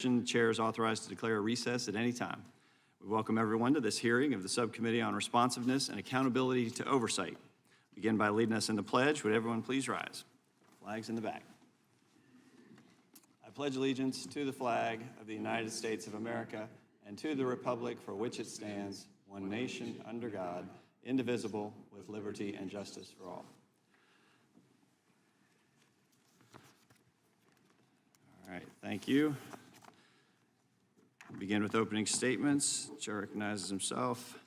The chair is authorized to declare a recess at any time. We welcome everyone to this hearing of the Subcommittee on Responsiveness and Accountability to Oversight. Begin by leading us in the pledge. Would everyone please rise? Flags in the back. I pledge allegiance to the flag of the United States of America and to the republic for which it stands, one nation under God, indivisible, with liberty and justice for all. All right, thank you. We'll begin with opening statements. The chair recognizes himself.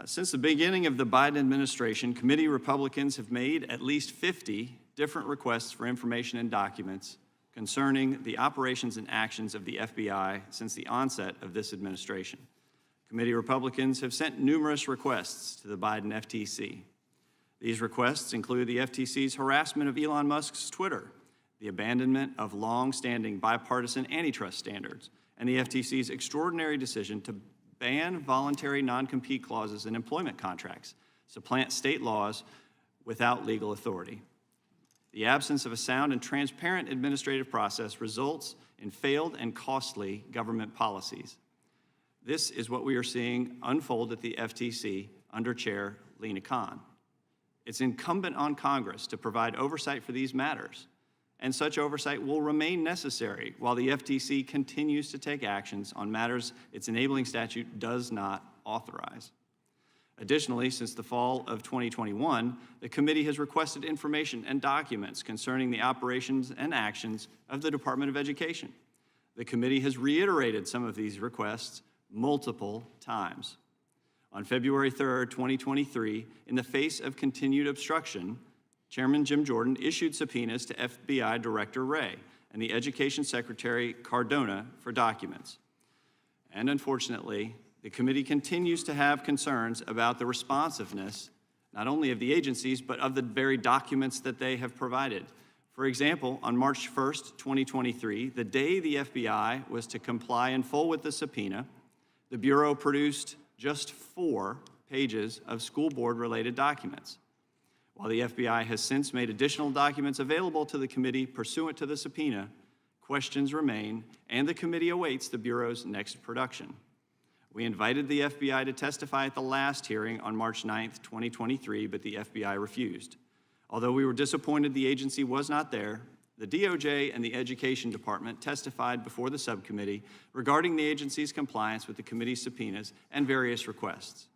Since the beginning of the Biden administration, committee Republicans have made at least 50 different requests for information and documents concerning the operations and actions of the FBI since the onset of this administration. Committee Republicans have sent numerous requests to the Biden FTC. These requests include the FTC's harassment of Elon Musk's Twitter, the abandonment of long-standing bipartisan antitrust standards, and the FTC's extraordinary decision to ban voluntary non-compete clauses in employment contracts, supplant state laws without legal authority. The absence of a sound and transparent administrative process results in failed and costly government policies. This is what we are seeing unfold at the FTC under Chair Lina Khan. It's incumbent on Congress to provide oversight for these matters, and such oversight will remain necessary while the FTC continues to take actions on matters its enabling statute does not authorize. Additionally, since the fall of 2021, the committee has requested information and documents concerning the operations and actions of the Department of Education. The committee has reiterated some of these requests multiple times. On February 3rd, 2023, in the face of continued obstruction, Chairman Jim Jordan issued subpoenas to FBI Director Wray and the Education Secretary Cardona for documents. And unfortunately, the committee continues to have concerns about the responsiveness, not only of the agencies, but of the very documents that they have provided. For example, on March 1st, 2023, the day the FBI was to comply in full with the subpoena, the Bureau produced just 4 pages of school board-related documents. While the FBI has since made additional documents available to the committee pursuant to the subpoena, questions remain, and the committee awaits the Bureau's next production. We invited the FBI to testify at the last hearing on March 9th, 2023, but the FBI refused. Although we were disappointed the agency was not there, the DOJ and the Education Department testified before the subcommittee regarding the agency's compliance with the committee's subpoenas and various requests.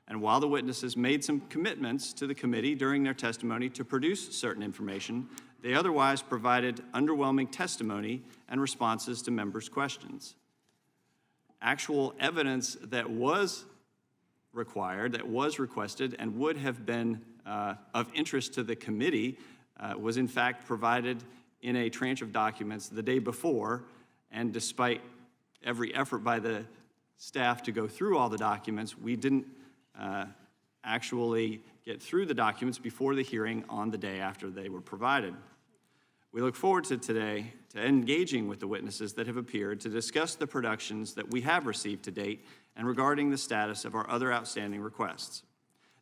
And while the witnesses made some commitments to the committee during their testimony to produce certain information, they otherwise provided underwhelming testimony and responses to members' questions. Actual evidence that was required, that was requested, and would have been of interest to the committee was in fact provided in a tranche of documents the day before, and despite every effort by the staff to go through all the documents, we didn't actually get through the documents before the hearing on the day after they were provided. We look forward to today to engaging with the witnesses that have appeared to discuss the productions that we have received to date and regarding the status of our other outstanding requests.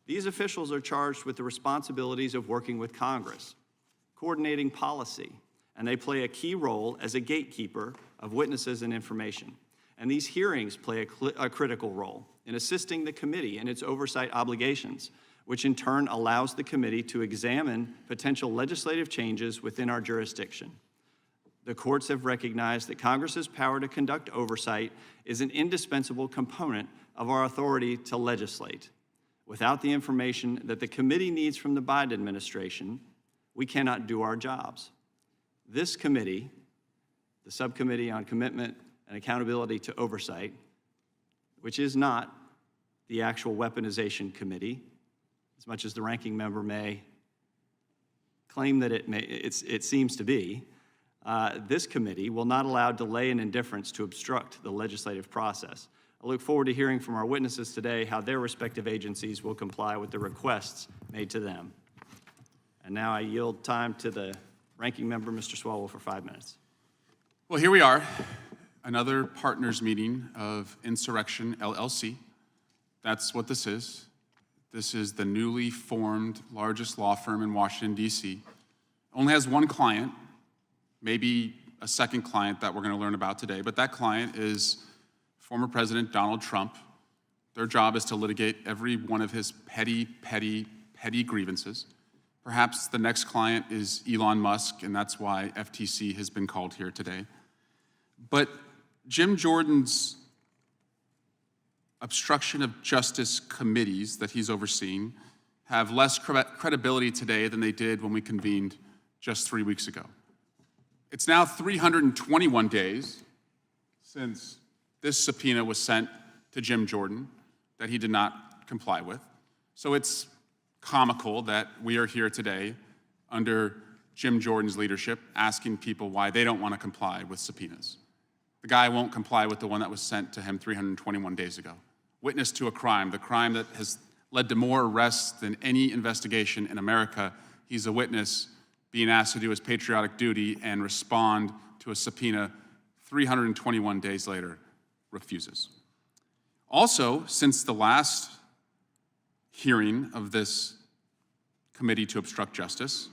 These officials are charged with the responsibilities of working with Congress, coordinating policy, and they play a key role as a gatekeeper of witnesses and information. And these hearings play a critical role in assisting the committee in its oversight obligations, which in turn allows the committee to examine potential legislative changes within our jurisdiction. The courts have recognized that Congress's power to conduct oversight is an indispensable component of our authority to legislate. Without the information that the committee needs from the Biden administration, we cannot do our jobs. This committee, the Subcommittee on Commitment and Accountability to Oversight, which is not the actual weaponization committee, as much as the ranking member may claim that it seems to be, this committee will not allow delay and indifference to obstruct the legislative process. I look forward to hearing from our witnesses today how their respective agencies will comply with the requests made to them. And now I yield time to the ranking member, Mr. Swalwell, for 5 minutes. Well, here we are, another partners meeting of Insurrection LLC. That's what this is. This is the newly formed largest law firm in Washington, D.C. Only has one client, maybe a second client that we're going to learn about today, but that client is former President Donald Trump. Their job is to litigate every one of his petty grievances. Perhaps the next client is Elon Musk, and that's why FTC has been called here today. But Jim Jordan's obstruction of justice committees that he's overseeing have less credibility today than they did when we convened just 3 weeks ago. It's now 321 days since this subpoena was sent to Jim Jordan that he did not comply with. So it's comical that we are here today under Jim Jordan's leadership asking people why they don't want to comply with subpoenas. The guy won't comply with the one that was sent to him 321 days ago. Witness to a crime, the crime that has led to more arrests than any investigation in America. He's a witness being asked to do his patriotic duty and respond to a subpoena 321 days later, refuses. Also, since the last hearing of this committee to obstruct justice,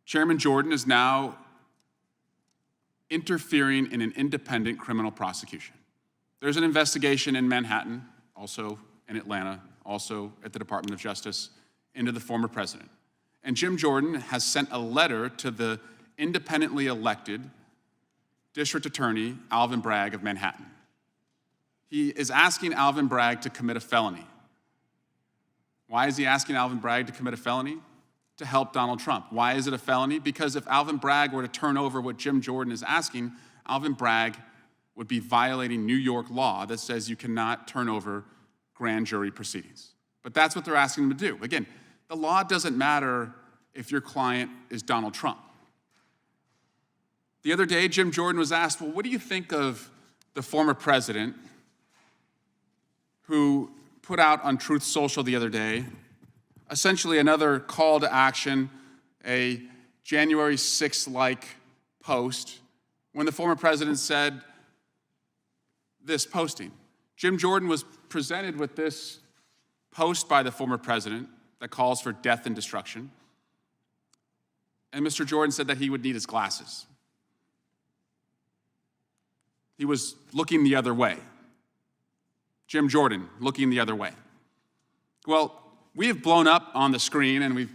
Chairman Jordan is now interfering in an independent criminal prosecution. There's an investigation in Manhattan, also in Atlanta, also at the Department of Justice, into the former president. And Jim Jordan has sent a letter to the independently elected District Attorney Alvin Bragg of Manhattan. He is asking Alvin Bragg to commit a felony. Why is he asking Alvin Bragg to commit a felony? To help Donald Trump. Why is it a felony? Because if Alvin Bragg were to turn over what Jim Jordan is asking, Alvin Bragg would be violating New York law that says you cannot turn over grand jury proceedings. But that's what they're asking him to do. Again, the law doesn't matter if your client is Donald Trump. The other day, Jim Jordan was asked, well, what do you think of the former president who put out on Truth Social the other day essentially another call to action, a January 6th-like post, when the former president said this posting. Jim Jordan was presented with this post by the former president that calls for death and destruction. And Mr. Jordan said that he would need his glasses. He was looking the other way. Jim Jordan looking the other way. Well, we have blown up on the screen, and we've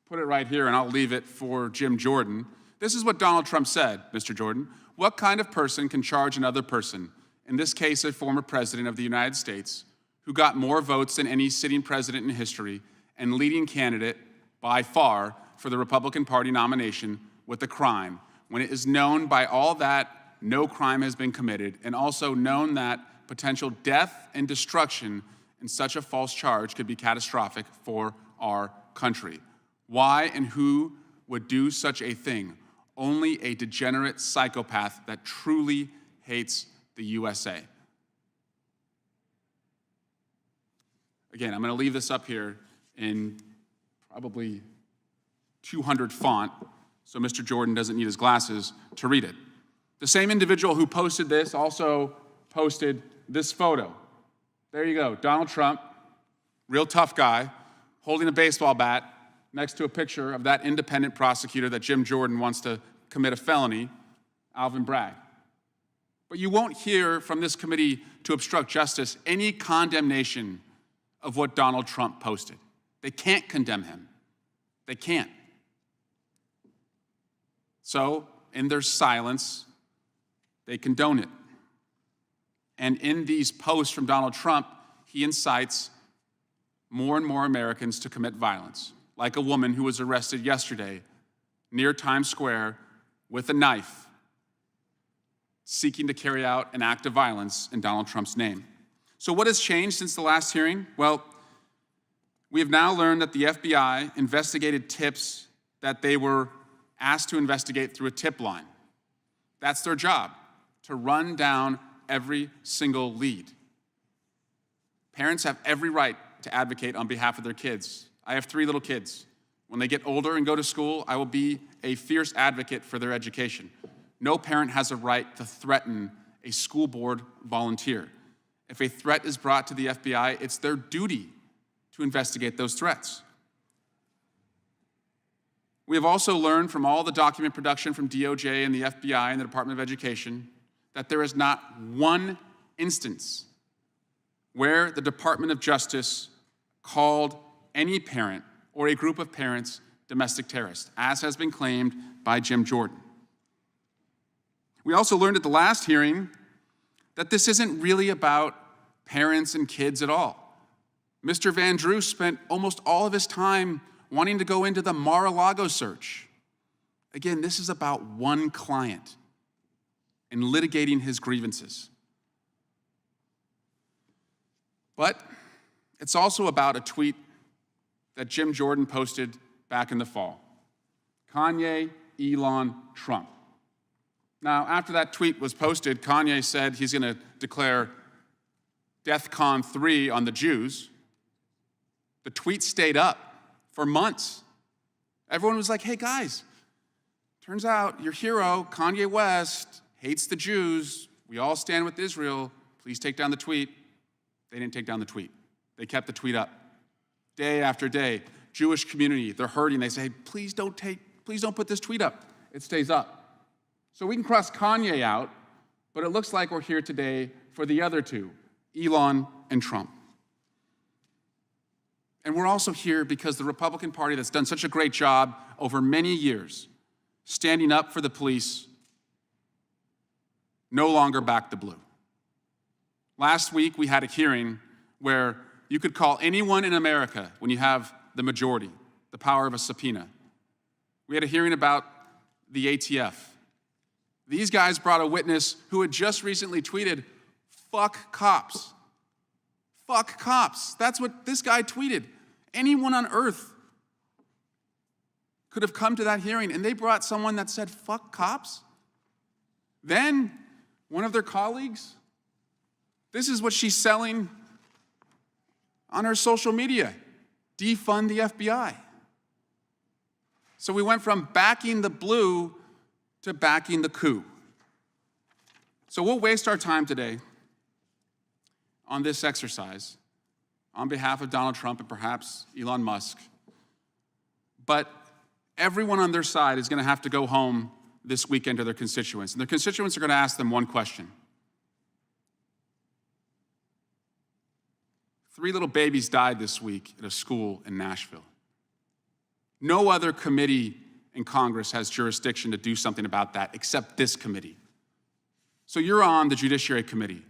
put it right here, and I'll leave it for Jim Jordan. This is what Donald Trump said, Mr. Jordan. What kind of person can charge another person, in this case a former president of the United States, who got more votes than any sitting president in history and leading candidate by far for the Republican Party nomination with a crime, when it is known by all that no crime has been committed, and also known that potential death and destruction in such a false charge could be catastrophic for our country? Why and who would do such a thing? Only a degenerate psychopath that truly hates the USA. Again, I'm going to leave this up here in probably 200 font, so Mr. Jordan doesn't need his glasses to read it. The same individual who posted this also posted this photo. There you go, Donald Trump, real tough guy, holding a baseball bat next to a picture of that independent prosecutor that Jim Jordan wants to commit a felony, Alvin Bragg. But you won't hear from this committee to obstruct justice any condemnation of what Donald Trump posted. They can't condemn him. They can't. So, in their silence, they condone it. And in these posts from Donald Trump, he incites more and more Americans to commit violence, like a woman who was arrested yesterday near Times Square with a knife, seeking to carry out an act of violence in Donald Trump's name. So what has changed since the last hearing? Well, we have now learned that the FBI investigated tips that they were asked to investigate through a tip line. That's their job, to run down every single lead. Parents have every right to advocate on behalf of their kids. I have 3 little kids. When they get older and go to school, I will be a fierce advocate for their education. No parent has a right to threaten a school board volunteer. If a threat is brought to the FBI, it's their duty to investigate those threats. We have also learned from all the document production from DOJ and the FBI and the Department of Education that there is not one instance where the Department of Justice called any parent or a group of parents domestic terrorists, as has been claimed by Jim Jordan. We also learned at the last hearing that this isn't really about parents and kids at all. Mr. Van Drew spent almost all of his time wanting to go into the Mar-a-Lago search. Again, this is about one client and litigating his grievances. But it's also about a tweet that Jim Jordan posted back in the fall. Kanye, Elon, Trump. Now, after that tweet was posted, Kanye said he's going to declare DEFCON 3 on the Jews. The tweet stayed up for months. Everyone was like, hey guys, turns out your hero, Kanye West, hates the Jews. We all stand with Israel. Please take down the tweet. They didn't take down the tweet. They kept the tweet up. Day after day, Jewish community, they're hurting. They say, please don't put this tweet up. It stays up. So we can cross Kanye out, but it looks like we're here today for the other two, Elon and Trump. And we're also here because the Republican Party that's done such a great job over many years standing up for the police no longer back the blue. Last week, we had a hearing where you could call anyone in America when you have the majority, the power of a subpoena. We had a hearing about the ATF. These guys brought a witness who had just recently tweeted, "Fuck cops." Fuck cops. That's what this guy tweeted. Anyone on earth could have come to that hearing, and they brought someone that said, "Fuck cops." Then one of their colleagues, this is what she's selling on her social media: defund the FBI. So we went from backing the blue to backing the coup. So we'll waste our time today on this exercise on behalf of Donald Trump and perhaps Elon Musk. But everyone on their side is going to have to go home this weekend to their constituents. And their constituents are going to ask them one question. 3 little babies died this week at a school in Nashville. No other committee in Congress has jurisdiction to do something about that except this committee. So you're on the Judiciary Committee.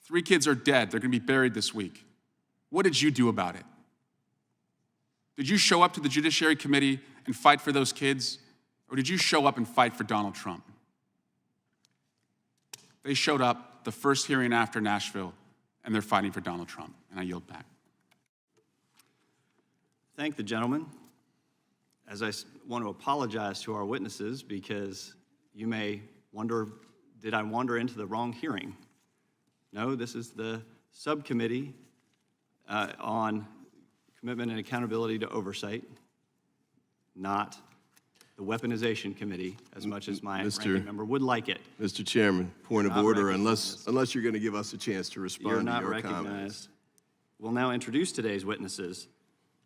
3 kids are dead. They're going to be buried this week. What did you do about it? Did you show up to the Judiciary Committee and fight for those kids? Or did you show up and fight for Donald Trump? They showed up the first hearing after Nashville, and they're fighting for Donald Trump. And I yield back. Thank the gentleman. As I want to apologize to our witnesses, because you may wonder, did I wander into the wrong hearing? No, this is the subcommittee on commitment and accountability to oversight, not the weaponization committee, as much as my ranking member would like it. Mr. Chairman, point of order, unless you're going to give us a chance to respond You're to not your recognized. comments. We'll now introduce today's witnesses.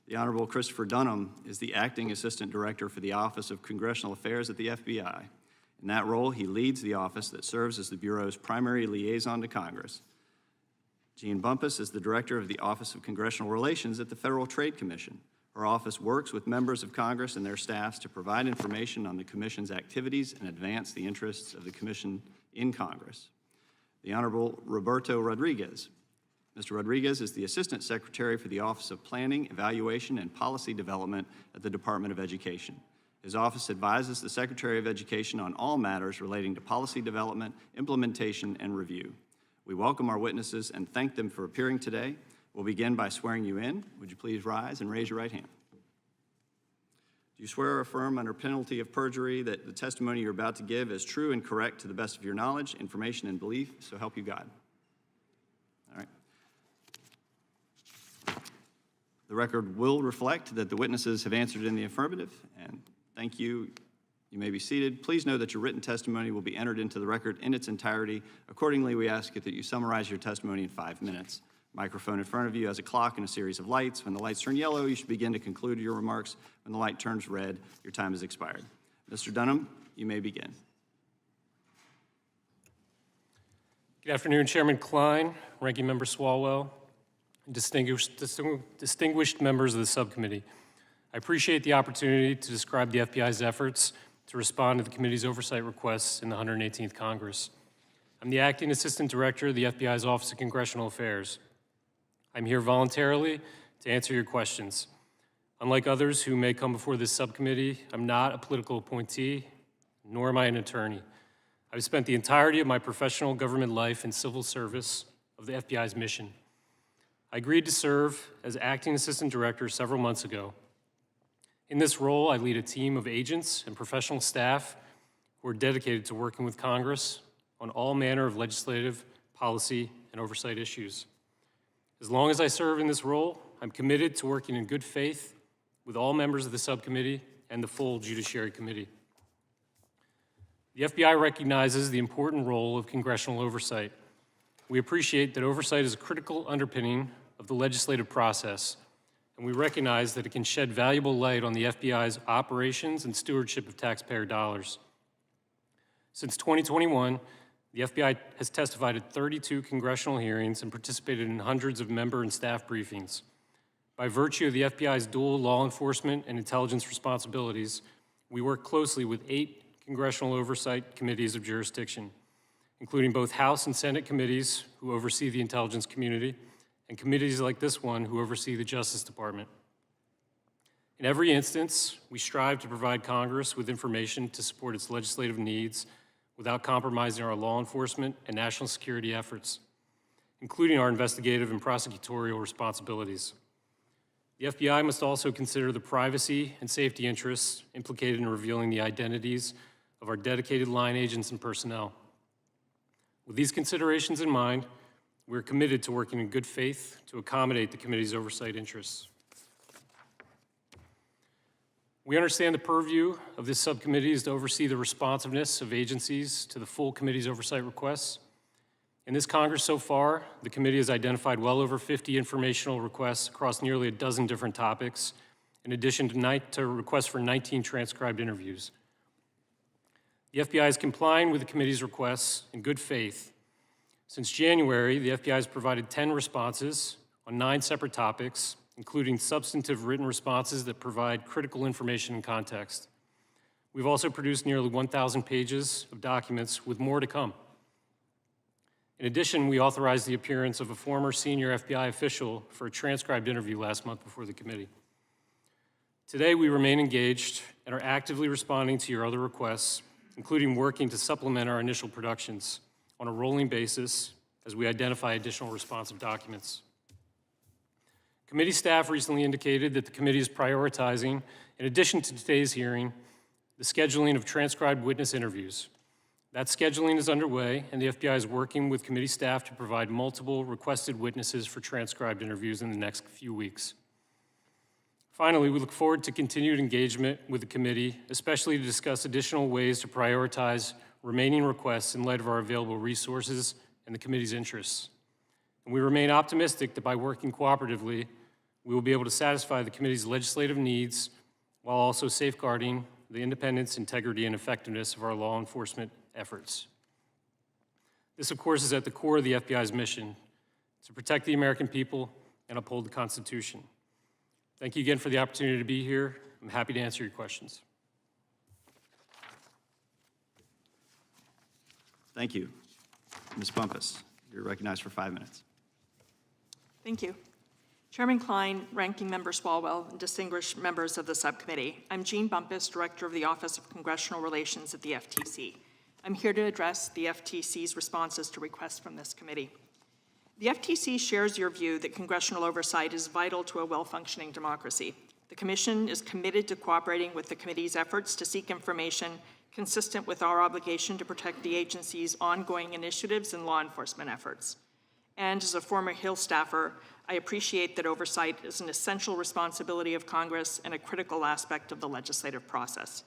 The Honorable Christopher Dunham is the Acting Assistant Director for the Office of Congressional Affairs at the FBI. In that role, he leads the office that serves as the Bureau's primary liaison to Congress. Jean Bumpus is the Director of the Office of Congressional Relations at the Federal Trade Commission. Her office works with members of Congress and their staffs to provide information on the Commission's activities and advance the interests of the Commission in Congress. The Honorable Roberto Rodriguez. Mr. Rodriguez is the Assistant Secretary for the Office of Planning, Evaluation, and Policy Development at the Department of Education. His office advises the Secretary of Education on all matters relating to policy development, implementation, and review. We welcome our witnesses and thank them for appearing today. We'll begin by swearing you in. Would you please rise and raise your right hand? Do you swear or affirm under penalty of perjury that the testimony you're about to give is true and correct to the best of your knowledge, information, and belief, so help you God? All right. The record will reflect that the witnesses have answered in the affirmative, and thank you. You may be seated. Please know that your written testimony will be entered into the record in its entirety. Accordingly, we ask that you summarize your testimony in 5 minutes. Microphone in front of you has a clock and a series of lights. When the lights turn yellow, you should begin to conclude your remarks. When the light turns red, your time has expired. Mr. Dunham, you may begin. Good afternoon, Chairman Klein, Ranking Member Swalwell, and distinguished members of the subcommittee. I appreciate the opportunity to describe the FBI's efforts to respond to the committee's oversight requests in the 118th Congress. I'm the Acting Assistant Director of the FBI's Office of Congressional Affairs. I'm here voluntarily to answer your questions. Unlike others who may come before this subcommittee, I'm not a political appointee, nor am I an attorney. I've spent the entirety of my professional government life in civil service of the FBI's mission. I agreed to serve as Acting Assistant Director several months ago. In this role, I lead a team of agents and professional staff who are dedicated to working with Congress on all manner of legislative, policy, and oversight issues. As long as I serve in this role, I'm committed to working in good faith with all members of the subcommittee and the full Judiciary Committee. The FBI recognizes the important role of congressional oversight. We appreciate that oversight is a critical underpinning of the legislative process, and we recognize that it can shed valuable light on the FBI's operations and stewardship of taxpayer dollars. Since 2021, the FBI has testified at 32 congressional hearings and participated in hundreds of member and staff briefings. By virtue of the FBI's dual law enforcement and intelligence responsibilities, we work closely with 8 congressional oversight committees of jurisdiction, including both House and Senate committees who oversee the intelligence community, and committees like this one who oversee the Justice Department. In every instance, we strive to provide Congress with information to support its legislative needs without compromising our law enforcement and national security efforts, including our investigative and prosecutorial responsibilities. The FBI must also consider the privacy and safety interests implicated in revealing the identities of our dedicated line agents and personnel. With these considerations in mind, we're committed to working in good faith to accommodate the committee's oversight interests. We understand the purview of this subcommittee is to oversee the responsiveness of agencies to the full committee's oversight requests. In this Congress so far, the committee has identified well over 50 informational requests across nearly a dozen different topics, in addition to requests for 19 transcribed interviews. The FBI is complying with the committee's requests in good faith. Since January, the FBI has provided 10 responses on 9 separate topics, including substantive written responses that provide critical information and context. We've also produced nearly 1,000 pages of documents with more to come. In addition, we authorized the appearance of a former senior FBI official for a transcribed interview last month before the committee. Today, we remain engaged and are actively responding to your other requests, including working to supplement our initial productions on a rolling basis as we identify additional responsive documents. Committee staff recently indicated that the committee is prioritizing, in addition to today's hearing, the scheduling of transcribed witness interviews. That scheduling is underway, and the FBI is working with committee staff to provide multiple requested witnesses for transcribed interviews in the next few weeks. Finally, we look forward to continued engagement with the committee, especially to discuss additional ways to prioritize remaining requests in light of our available resources and the committee's interests. And we remain optimistic that by working cooperatively, we will be able to satisfy the committee's legislative needs while also safeguarding the independence, integrity, and effectiveness of our law enforcement efforts. This, of course, is at the core of the FBI's mission, to protect the American people and uphold the Constitution. Thank you again for the opportunity to be here. I'm happy to answer your questions. Thank you. Ms. Bumpus, you're recognized for 5 minutes. Thank you. Chairman Klein, Ranking Member Swalwell, and distinguished members of the subcommittee. I'm Jean Bumpus, Director of the Office of Congressional Relations at the FTC. I'm here to address the FTC's responses to requests from this committee. The FTC shares your view that congressional oversight is vital to a well-functioning democracy. The Commission is committed to cooperating with the committee's efforts to seek information consistent with our obligation to protect the agency's ongoing initiatives and law enforcement efforts. And as a former Hill staffer, I appreciate that oversight is an essential responsibility of Congress and a critical aspect of the legislative process.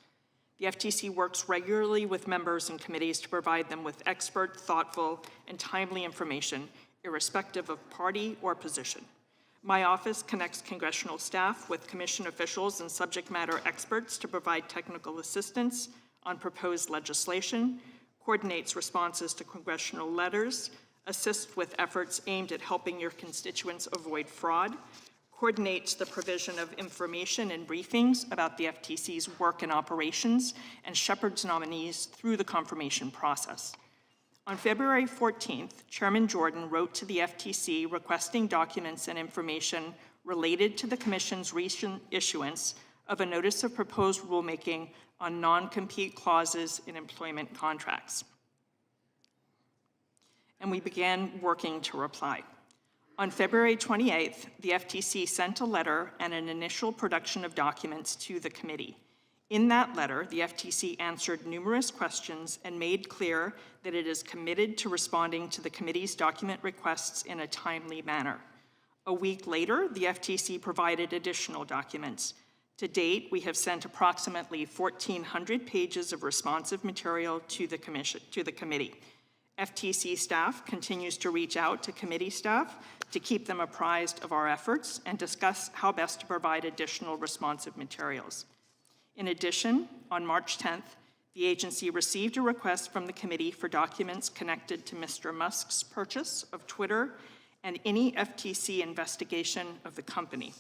The FTC works regularly with members and committees to provide them with expert, thoughtful, and timely information, irrespective of party or position. My office connects congressional staff with commission officials and subject matter experts to provide technical assistance on proposed legislation, coordinates responses to congressional letters, assists with efforts aimed at helping your constituents avoid fraud, coordinates the provision of information and briefings about the FTC's work and operations, and shepherds nominees through the confirmation process. On February 14th, Chairman Jordan wrote to the FTC requesting documents and information related to the Commission's recent issuance of a notice of proposed rulemaking on non-compete clauses in employment contracts. And we began working to reply. On February 28th, the FTC sent a letter and an initial production of documents to the committee. In that letter, the FTC answered numerous questions and made clear that it is committed to responding to the committee's document requests in a timely manner. A week later, the FTC provided additional documents. To date, we have sent approximately 1,400 pages of responsive material to the committee. FTC staff continues to reach out to committee staff to keep them apprised of our efforts and discuss how best to provide additional responsive materials. In addition, on March 10th, the agency received a request from the committee for documents connected to Mr. Musk's purchase of Twitter and any FTC investigation of the company.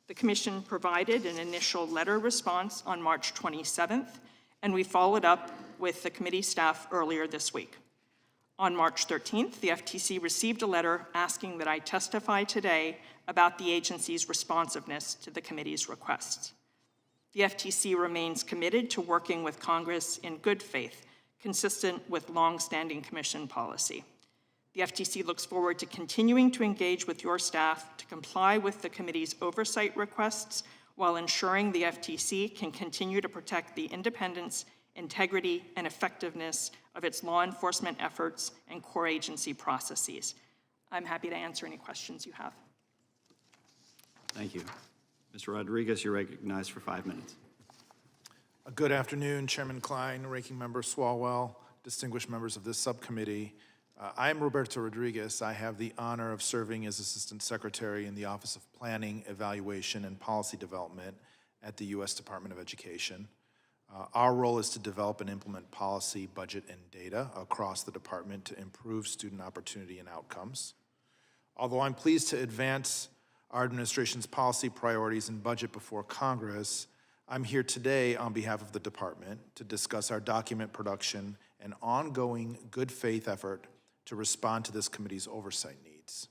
The Commission provided an initial letter response on March 27th, and we followed up with the committee staff earlier this week. On March 13th, the FTC received a letter asking that I testify today about the agency's responsiveness to the committee's requests. The FTC remains committed to working with Congress in good faith, consistent with long-standing Commission policy. The FTC looks forward to continuing to engage with your staff to comply with the committee's oversight requests while ensuring the FTC can continue to protect the independence, integrity, and effectiveness of its law enforcement efforts and core agency processes. I'm happy to answer any questions you have. Thank you. Mr. Rodriguez, you're recognized for 5 minutes. Good afternoon, Chairman Klein, Ranking Member Swalwell, distinguished members of this subcommittee. I am Roberto Rodriguez. I have the honor of serving as Assistant Secretary in the Office of Planning, Evaluation, and Policy Development at the U.S. Department of Education. Our role is to develop and implement policy, budget, and data across the department to improve student opportunity and outcomes. Although I'm pleased to advance our administration's policy priorities and budget before Congress, I'm here today on behalf of the department to discuss our document production and ongoing good faith effort to respond to this committee's oversight needs.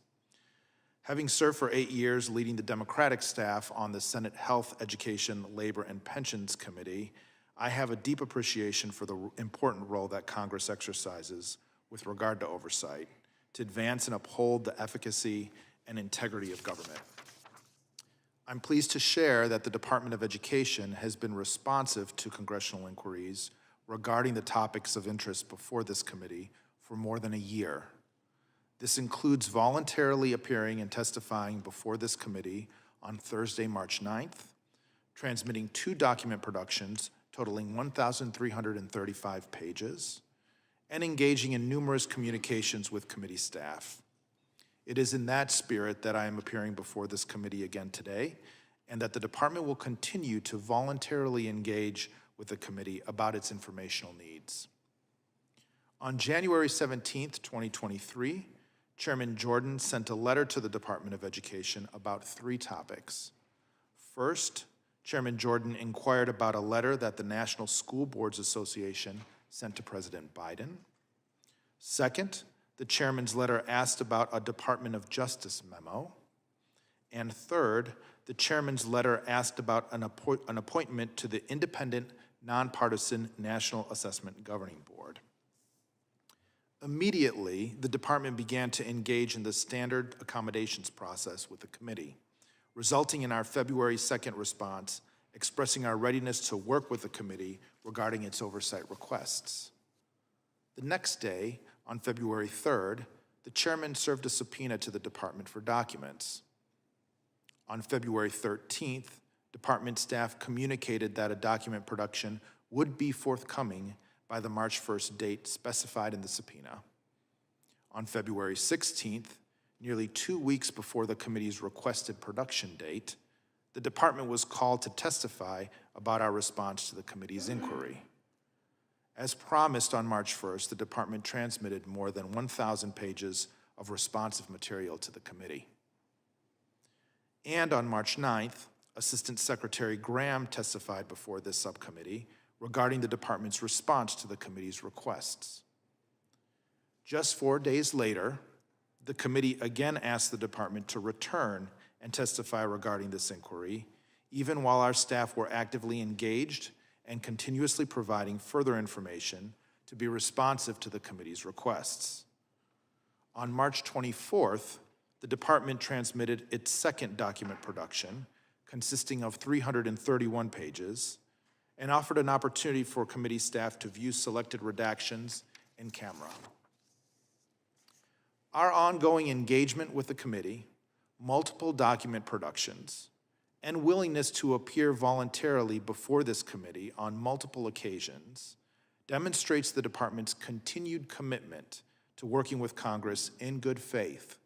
Having served for 8 years leading the Democratic staff on the Senate Health, Education, Labor, and Pensions Committee, I have a deep appreciation for the important role that Congress exercises with regard to oversight to advance and uphold the efficacy and integrity of government. I'm pleased to share that the Department of Education has been responsive to congressional inquiries regarding the topics of interest before this committee for more than a year. This includes voluntarily appearing and testifying before this committee on Thursday, March 9th, transmitting 2 document productions totaling 1,335 pages, and engaging in numerous communications with committee staff. It is in that spirit that I am appearing before this committee again today, and that the department will continue to voluntarily engage with the committee about its informational needs. On January 17th, 2023, Chairman Jordan sent a letter to the Department of Education about 3 topics. First, Chairman Jordan inquired about a letter that the National School Boards Association sent to President Biden. Second, the chairman's letter asked about a Department of Justice memo. And third, the chairman's letter asked about an appointment to the independent, nonpartisan National Assessment Governing Board. Immediately, the department began to engage in the standard accommodations process with the committee, resulting in our February 2nd response, expressing our readiness to work with the committee regarding its oversight requests. The next day, on February 3rd, the chairman served a subpoena to the department for documents. On February 13th, department staff communicated that a document production would be forthcoming by the March 1st date specified in the subpoena. On February 16th, nearly 2 weeks before the committee's requested production date, the department was called to testify about our response to the committee's inquiry. As promised on March 1st, the department transmitted more than 1,000 pages of responsive material to the committee. And on March 9th, Assistant Secretary Graham testified before this subcommittee regarding the department's response to the committee's requests. Just 4 days later, the committee again asked the department to return and testify regarding this inquiry, even while our staff were actively engaged and continuously providing further information to be responsive to the committee's requests. On March 24th, the department transmitted its second document production, consisting of 331 pages, and offered an opportunity for committee staff to view selected redactions in camera. Our ongoing engagement with the committee, multiple document productions, and willingness to appear voluntarily before this committee on multiple occasions demonstrates the department's continued commitment to working with Congress in good faith,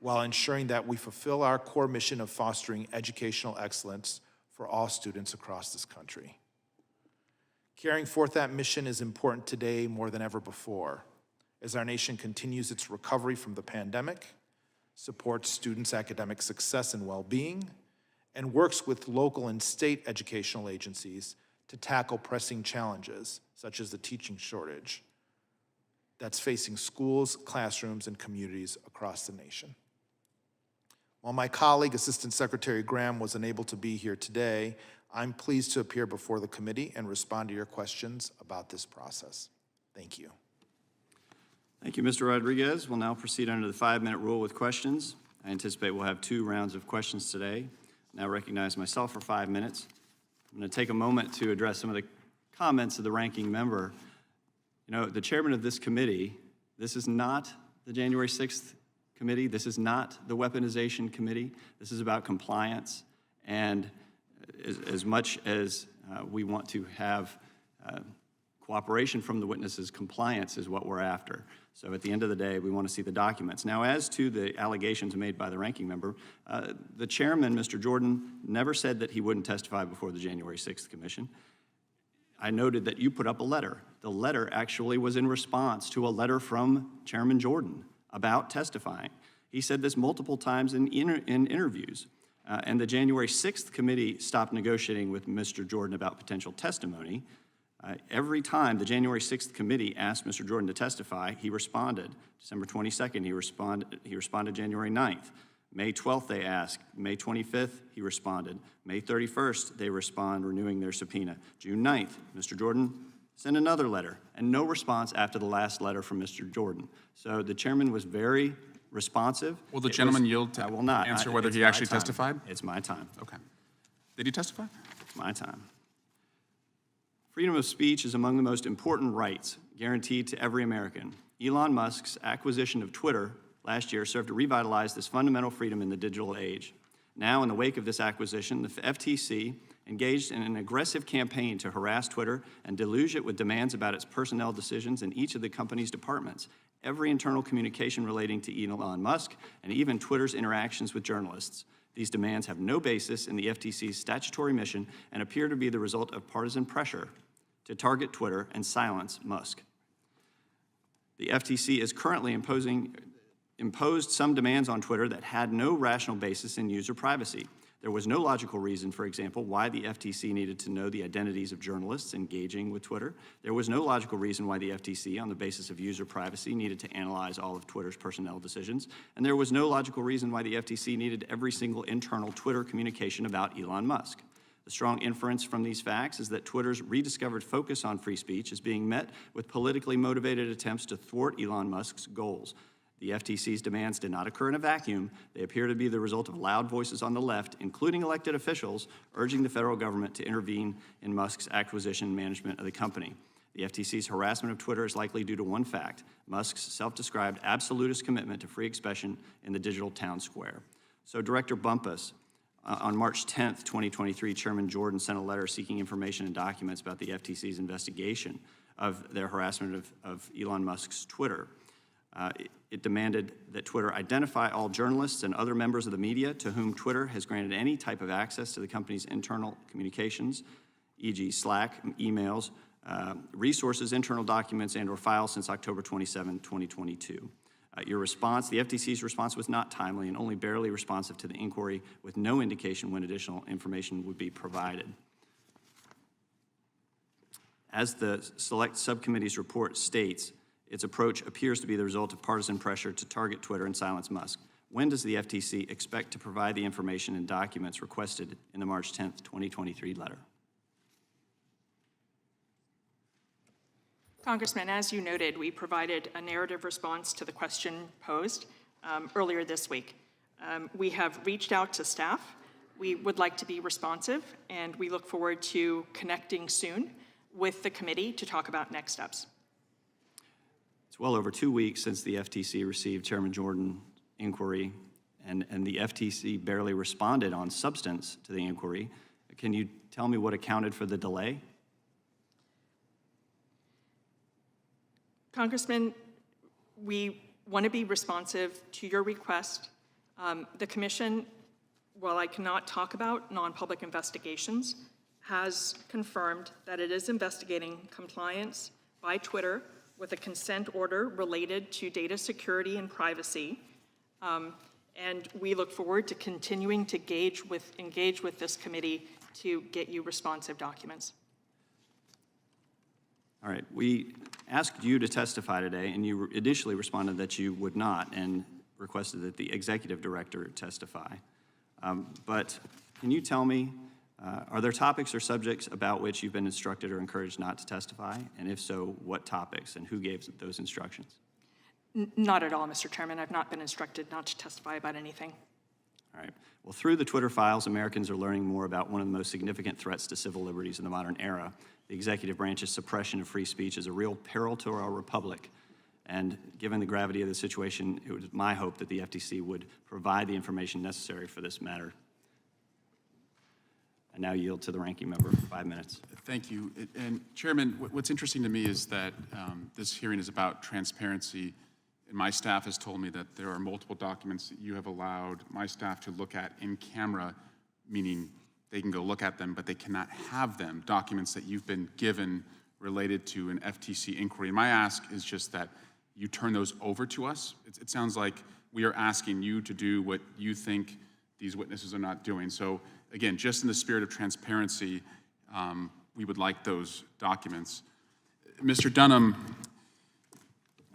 while ensuring that we fulfill our core mission of fostering educational excellence for all students across this country. Carrying forth that mission is important today more than ever before, as our nation continues its recovery from the pandemic, supports students' academic success and well-being, and works with local and state educational agencies to tackle pressing challenges, such as the teaching shortage that's facing schools, classrooms, and communities across the nation. While my colleague, Assistant Secretary Graham, was unable to be here today, I'm pleased to appear before the committee and respond to your questions about this process. Thank you. Thank you, Mr. Rodriguez. We'll now proceed under the 5-minute rule with questions. I anticipate we'll have 2 rounds of questions today. Now recognize myself for 5 minutes. I'm going to take a moment to address some of the comments of the ranking member. You know, the chairman of this committee, this is not the January 6th committee. This is not the weaponization committee. This is about compliance. And as much as we want to have cooperation from the witnesses, compliance is what we're after. So at the end of the day, we want to see the documents. Now, as to the allegations made by the ranking member, the chairman, Mr. Jordan, never said that he wouldn't testify before the January 6th commission. I noted that you put up a letter. The letter actually was in response to a letter from Chairman Jordan about testifying. He said this multiple times in interviews. And the January 6th committee stopped negotiating with Mr. Jordan about potential testimony. Every time the January 6th committee asked Mr. Jordan to testify, he responded. December 22nd, he responded January 9th. May 12th, they asked. May 25th, he responded. May 31st, they respond, renewing their subpoena. June 9th, Mr. Jordan sent another letter, and no response after the last letter from Mr. Jordan. So the chairman was very responsive. Will the gentleman yield to I will not. answer whether It's he my actually time. testified? It's my time. Okay. Did he testify? It's my time. Freedom of speech is among the most important rights guaranteed to every American. Elon Musk's acquisition of Twitter last year served to revitalize this fundamental freedom in the digital age. Now, in the wake of this acquisition, the FTC engaged in an aggressive campaign to harass Twitter and deluge it with demands about its personnel decisions in each of the company's departments, every internal communication relating to Elon Musk, and even Twitter's interactions with journalists. These demands have no basis in the FTC's statutory mission and appear to be the result of partisan pressure to target Twitter and silence Musk. The FTC is currently imposed some demands on Twitter that had no rational basis in user privacy. There was no logical reason, for example, why the FTC needed to know the identities of journalists engaging with Twitter. There was no logical reason why the FTC, on the basis of user privacy, needed to analyze all of Twitter's personnel decisions. And there was no logical reason why the FTC needed every single internal Twitter communication about Elon Musk. The strong inference from these facts is that Twitter's rediscovered focus on free speech is being met with politically motivated attempts to thwart Elon Musk's goals. The FTC's demands did not occur in a vacuum. They appear to be the result of loud voices on the left, including elected officials, urging the federal government to intervene in Musk's acquisition and management of the company. The FTC's harassment of Twitter is likely due to one fact: Musk's self-described absolutist commitment to free expression in the digital town square. So, Director Bumpus, on March 10th, 2023, Chairman Jordan sent a letter seeking information and documents about the FTC's investigation of their harassment of Elon Musk's Twitter. It demanded that Twitter identify all journalists and other members of the media to whom Twitter has granted any type of access to the company's internal communications, e.g. Slack, emails, resources, internal documents, and/or files since October 27, 2022. Your response, the FTC's response, was not timely and only barely responsive to the inquiry, with no indication when additional information would be provided. As the Select Subcommittee's report states, its approach appears to be the result of partisan pressure to target Twitter and silence Musk. When does the FTC expect to provide the information and documents requested in the March 10, 2023 letter? Congressman, as you noted, we provided a narrative response to the question posed earlier this week. We have reached out to staff. We would like to be responsive, and we look forward to connecting soon with the committee to talk about next steps. It's well over 2 weeks since the FTC received Chairman Jordan's inquiry, and the FTC barely responded on substance to the inquiry. Can you tell me what accounted for the delay? Congressman, we want to be responsive to your request. The Commission, while I cannot talk about non-public investigations, has confirmed that it is investigating compliance by Twitter with a consent order related to data security and privacy. And we look forward to continuing to engage with this committee to get you responsive documents. All right, we asked you to testify today, and you initially responded that you would not and requested that the executive director testify. But can you tell me, are there topics or subjects about which you've been instructed or encouraged not to testify? And if so, what topics and who gave those instructions? Not at all, Mr. Chairman. I've not been instructed not to testify about anything. All right. Well, through the Twitter files, Americans are learning more about one of the most significant threats to civil liberties in the modern era. The executive branch's suppression of free speech is a real peril to our republic. And given the gravity of the situation, it was my hope that the FTC would provide the information necessary for this matter. I now yield to the ranking member for 5 minutes. Thank you. And Chairman, what's interesting to me is that this hearing is about transparency. And my staff has told me that there are multiple documents that you have allowed my staff to look at in camera, meaning they can go look at them, but they cannot have them, documents that you've been given related to an FTC inquiry. My ask is just that you turn those over to us. It sounds like we are asking you to do what you think these witnesses are not doing. So again, just in the spirit of transparency, we would like those documents. Mr. Dunham.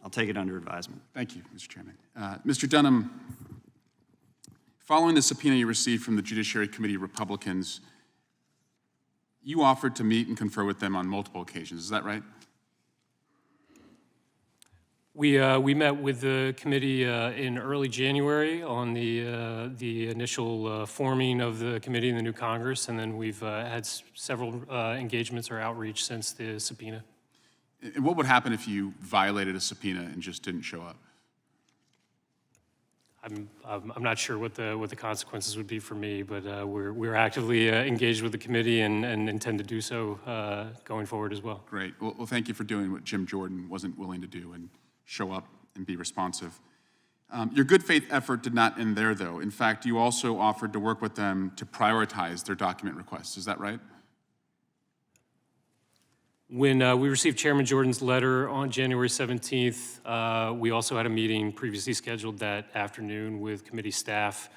I'll take it under advisement. Thank you, Mr. Chairman. Mr. Dunham, following the subpoena you received from the Judiciary Committee Republicans, you offered to meet and confer with them on multiple occasions. Is that right? We met with the committee in early January on the initial forming of the committee in the new Congress, and then we've had several engagements or outreach since the subpoena. And what would happen if you violated a subpoena and just didn't show up? I'm not sure what the consequences would be for me, but we're actively engaged with the committee and intend to do so going forward as well. Great. Well, thank you for doing what Jim Jordan wasn't willing to do and show up and be responsive. Your good faith effort did not end there, though. In fact, you also offered to work with them to prioritize their document requests. Is that right? When we received Chairman Jordan's letter on January 17th, we also had a meeting previously scheduled that afternoon with committee staff,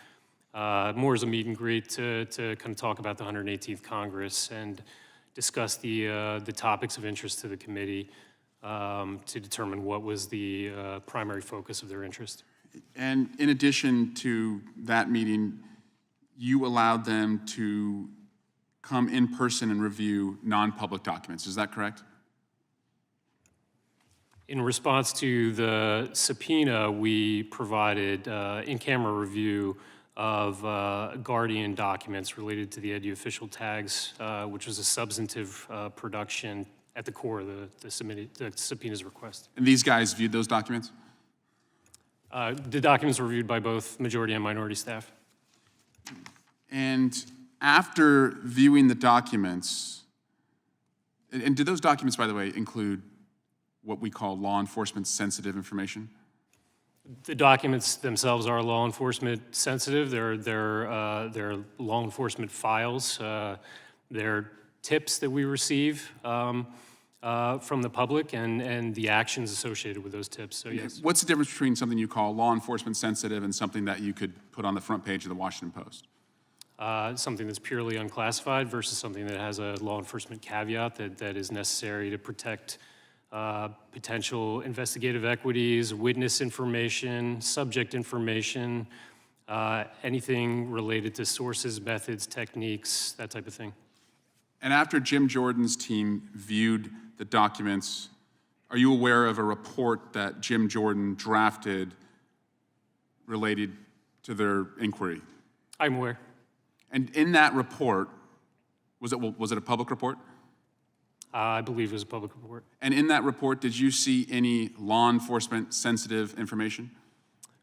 more as a meet and greet to kind of talk about the 118th Congress and discuss the topics of interest to the committee to determine what was the primary focus of their interest. And in addition to that meeting, you allowed them to come in person and review non-public documents. Is that correct? In response to the subpoena, we provided in-camera review of Guardian documents related to the EDU official tags, which was a substantive production at the core of the subpoena's request. And these guys viewed those documents? The documents were reviewed by both majority and minority staff. And after viewing the documents, and do those documents, by the way, include what we call law enforcement sensitive information? The documents themselves are law enforcement sensitive. They're law enforcement files. They're tips that we receive from the public and the actions associated with those tips. So yes. What's the difference between something you call law enforcement sensitive and something that you could put on the front page of the Washington Post? Something that's purely unclassified versus something that has a law enforcement caveat that is necessary to protect potential investigative equities, witness information, subject information, anything related to sources, methods, techniques, that type of thing. And after Jim Jordan's team viewed the documents, are you aware of a report that Jim Jordan drafted related to their inquiry? I'm aware. And in that report, was it a public report? I believe it was a public report. And in that report, did you see any law enforcement sensitive information?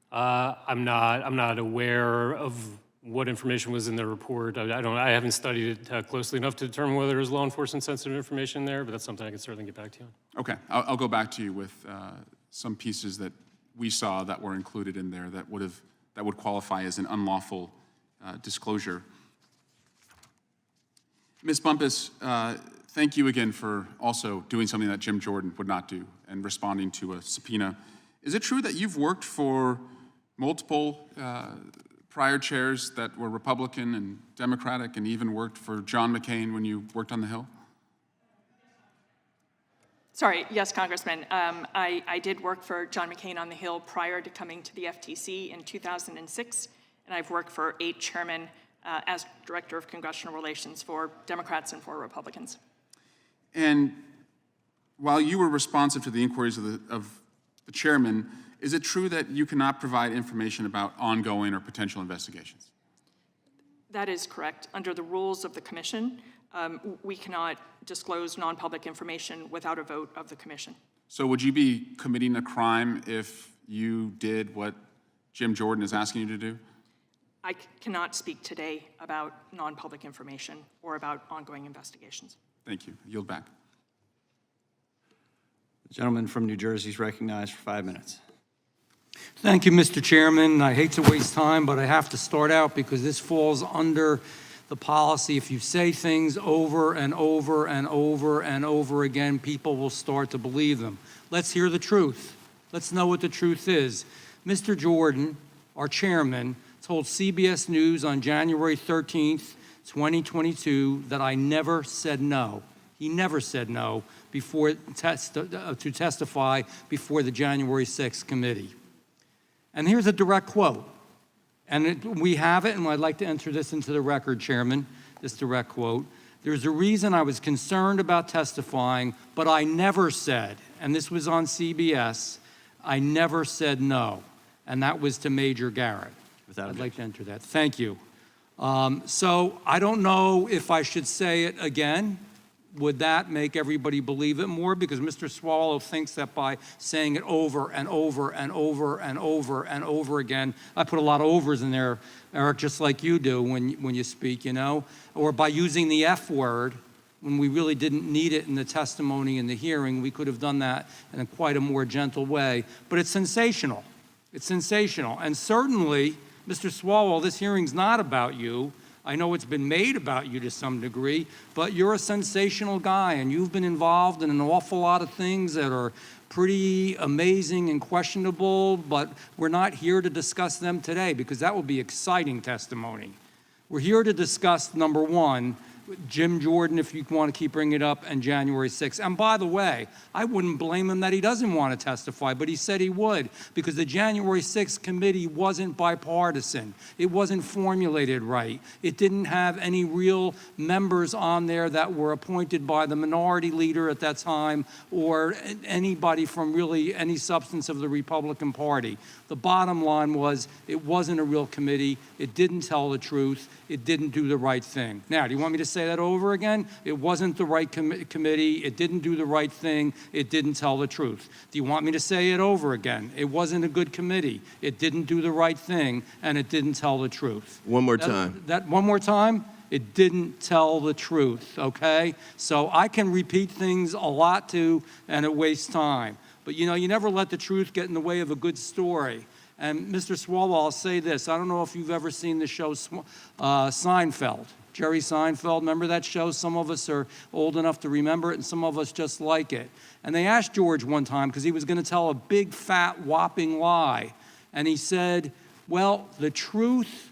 I'm not aware of what information was in the report. I haven't studied it closely enough to determine whether there's law enforcement sensitive information there, but that's something I can certainly get back to you on. Okay, I'll go back to you with some pieces that we saw that were included in there that would qualify as an unlawful disclosure. Ms. Bumpus, thank you again for also doing something that Jim Jordan would not do and responding to a subpoena. Is it true that you've worked for multiple prior chairs that were Republican and Democratic and even worked for John McCain when you worked on the Hill? Sorry, yes, Congressman. I did work for John McCain on the Hill prior to coming to the FTC in 2006, and I've worked for 8 chairmen as Director of Congressional Relations for Democrats and for Republicans. And while you were responsive to the inquiries of the chairman, is it true that you cannot provide information about ongoing or potential investigations? That is correct. Under the rules of the commission, we cannot disclose non-public information without a vote of the commission. So would you be committing a crime if you did what Jim Jordan is asking you to do? I cannot speak today about non-public information or about ongoing investigations. Thank you. I yield back. The gentleman from New Jersey is recognized for 5 minutes. Thank you, Mr. Chairman. I hate to waste time, but I have to start out because this falls under the policy. If you say things over and over and over and over again, people will start to believe them. Let's hear the truth. Let's know what the truth is. Mr. Jordan, our chairman, told CBS News on January 13th, 2022, that I never said no. He never said no before to testify before the January 6th committee. And here's a direct quote. And we have it, and I'd like to enter this into the record, Chairman, this direct quote. There's a reason I was concerned about testifying, but I never said, and this was on CBS, I never said no. And that was to Major Garrett. I'd like to enter that. Thank you. So I don't know if I should say it again. Would that make everybody believe it more? Because Mr. Swallow thinks that by saying it over and over and over and over and over again, I put a lot of overs in there, Eric, just like you do when you speak, you know, or by using the F word when we really didn't need it in the testimony and the hearing. We could have done that in quite a more gentle way. But it's sensational. It's sensational. And certainly, Mr. Swalwell, this hearing's not about you. I know it's been made about you to some degree, but you're a sensational guy, and you've been involved in an awful lot of things that are pretty amazing and questionable, but we're not here to discuss them today because that would be exciting testimony. We're here to discuss, number one, Jim Jordan, if you want to keep bringing it up, and January 6th. And by the way, I wouldn't blame him that he doesn't want to testify, but he said he would, because the January 6th committee wasn't bipartisan. It wasn't formulated right. It didn't have any real members on there that were appointed by the minority leader at that time or anybody from really any substance of the Republican Party. The bottom line was it wasn't a real committee. It didn't tell the truth. It didn't do the right thing. Now, do you want me to say that over again? It wasn't the right committee. It didn't do the right thing. It didn't tell the truth. Do you want me to say it over again? It wasn't a good committee. It didn't do the right thing, and it didn't tell the truth. One more time. One more time? It didn't tell the truth, okay? So I can repeat things a lot too, and it wastes time. But you know, you never let the truth get in the way of a good story. And Mr. Swalwell, I'll say this. I don't know if you've ever seen the show Seinfeld. Jerry Seinfeld, remember that show? Some of us are old enough to remember it, and some of us just like it. And they asked George one time, because he was going to tell a big, fat, whopping lie. And he said, well, the truth